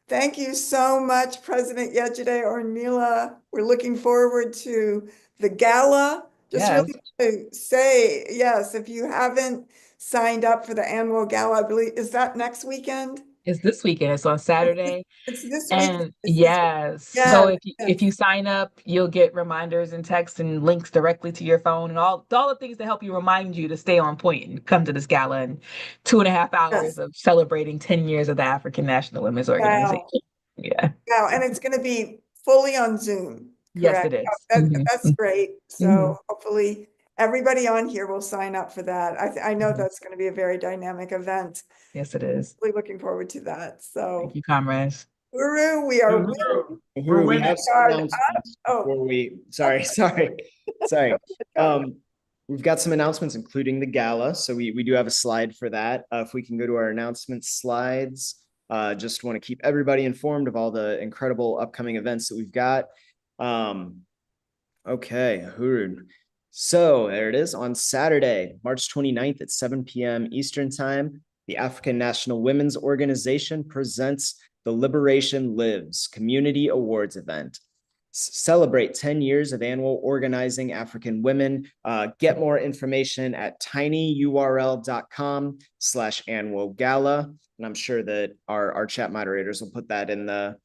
Thank you so much, President Yejide Orunmila. We're looking forward to the gala. Just Yes. really to say, yes, if you haven't signed up for the annual gala, I believe, is that next weekend? It's this weekend. It's on Saturday. It's this week. And yes, Yeah, so if you sign up, you'll get reminders and texts and links directly to your phone and all the things to help you remind you to stay on point and come to this gala and 2.5 hours yes. of celebrating 10 years of the African National Women's Organization. Wow. Yeah. Wow, and it's going to be fully on Zoom, Yes, correct? it is. That's great. So Mhm. hopefully everybody on here will sign up for that. I know Mhm. that's going to be a very dynamic event. Yes, it is. Really looking forward to that. So, Thank you, comrades. Uru, we are Uhuru, winning. we're We winning. have some Card announcements up. Oh. before we, sorry. We've got some announcements, including the gala. So we do have a slide for that. If we can go to our announcement slides, just want to keep everybody informed of all the incredible upcoming events that we've got. Okay, Uhuru. So there it is on Saturday, March 29th at 7 p.m. Eastern Time. The African National Women's Organization presents the Liberation Lives Community Awards event. Celebrate 10 years of annual organizing African women. Get more information at tinyurl.com/annual gala. And I'm sure that our chat moderators will put that in the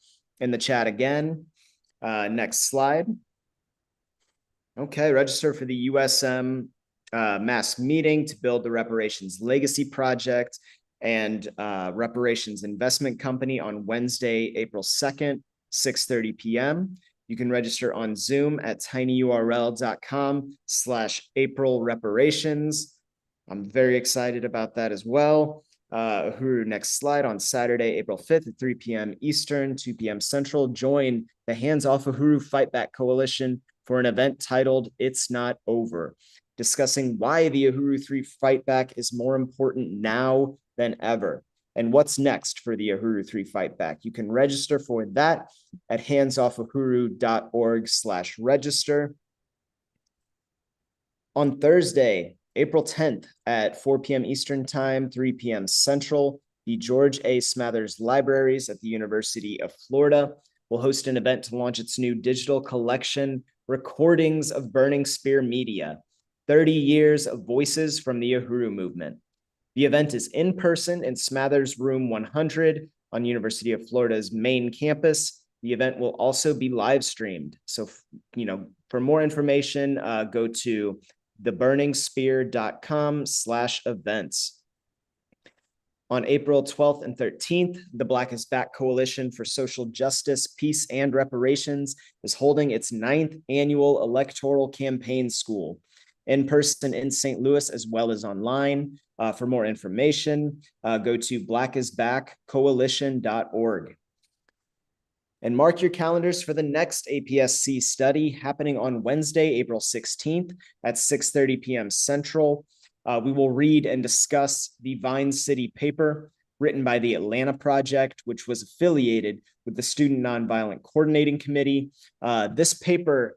chat again. Next slide. Okay, register for the USM mass meeting to build the Reparations Legacy Project and Reparations Investment Company on Wednesday, April 2nd, 6:30 p.m. You can register on Zoom at tinyurl.com/April reparations. I'm very excited about that as well. Uhuru, next slide. On Saturday, April 5th at 3 p.m. Eastern, 2 p.m. Central, join the Hands Off Uhuru Fightback Coalition for an event titled It's Not Over, discussing why the Uhuru 3 Fightback is more important now than ever and what's next for the Uhuru 3 Fightback. You can register for that at handsoffuhuru.org/register. On Thursday, April 10th at 4 p.m. Eastern Time, 3 p.m. Central, the George A. Smathers Libraries at the University of Florida will host an event to launch its new digital collection, Recordings of Burning Spear Media, 30 Years of Voices from the Uhuru Movement. The event is in person in Smathers Room 100 on University of Florida's main campus. The event will also be live streamed. So, for more information, go to theburningspear.com/events. On April 12th and 13th, the Black is Back Coalition for Social Justice, Peace, and Reparations is holding its 9th annual electoral campaign school, in person in St. Louis as well as online. For more information, go to blackisbackcoalition.org. And mark your calendars for the next APSC study happening on Wednesday, April 16th at 6:30 p.m. Central. We will read and discuss the Vine City paper written by the Atlanta Project, which was affiliated with the Student Nonviolent Coordinating Committee. This paper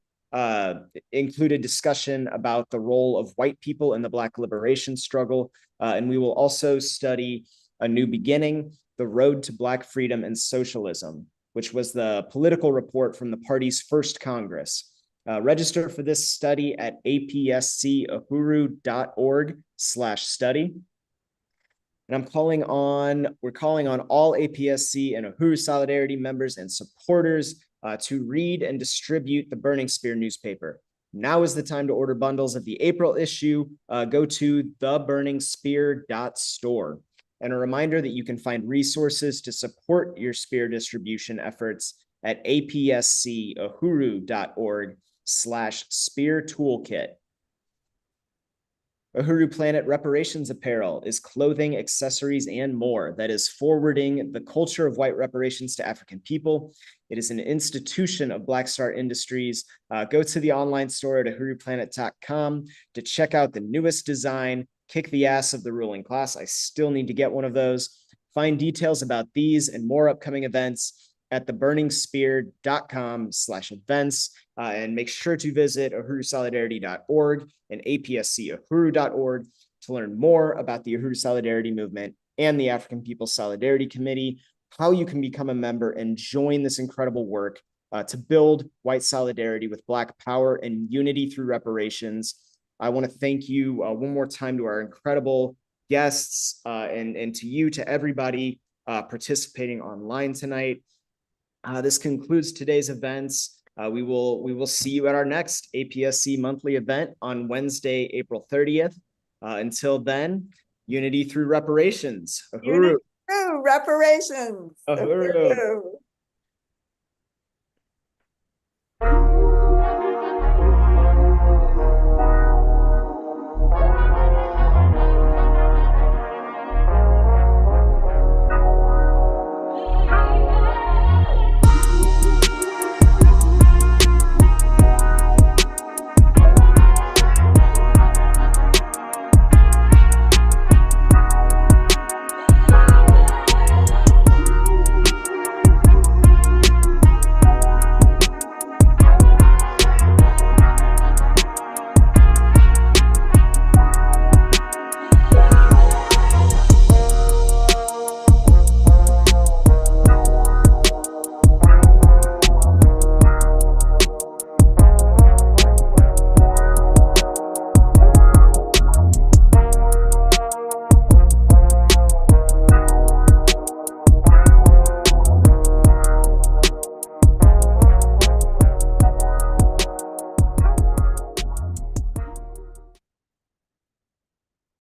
included discussion about the role of white people in the Black liberation struggle. And we will also study A New Beginning, The Road to Black Freedom and Socialism, which was the political report from the party's first Congress. Register for this study at apscuhuru.org/study. And we're calling on all APSC and Uhuru Solidarity members and supporters to read and distribute the Burning Spear newspaper. Now is the time to order bundles of the April issue. Go to theburningspear.store. And a reminder that you can find resources to support your spear distribution efforts at apscuhuru.org/spear toolkit. Uhuru Planet Reparations Apparel is clothing, accessories, and more that is forwarding the culture of white reparations to African people. It is an institution of Black Star Industries. Go to the online store at uhuruplanet.com to check out the newest design, kick the ass of the ruling class. I still need to get one of those. Find details about these and more upcoming events at theburningspear.com/events. And make sure to visit uhurusolidarity.org and APSC to learn more about the Uhuru Solidarity Movement and the African People's Solidarity Committee, how you can become a member and join this incredible work to build white solidarity with Black power and unity through reparations. I want to thank you one more time to our incredible guests and to everybody participating online tonight. This concludes today's events. We will see you at our next APSC monthly event on Wednesday, April 30th. Until then, unity through reparations. Uhuru. Unity through reparations. Uhuru. Uhuru.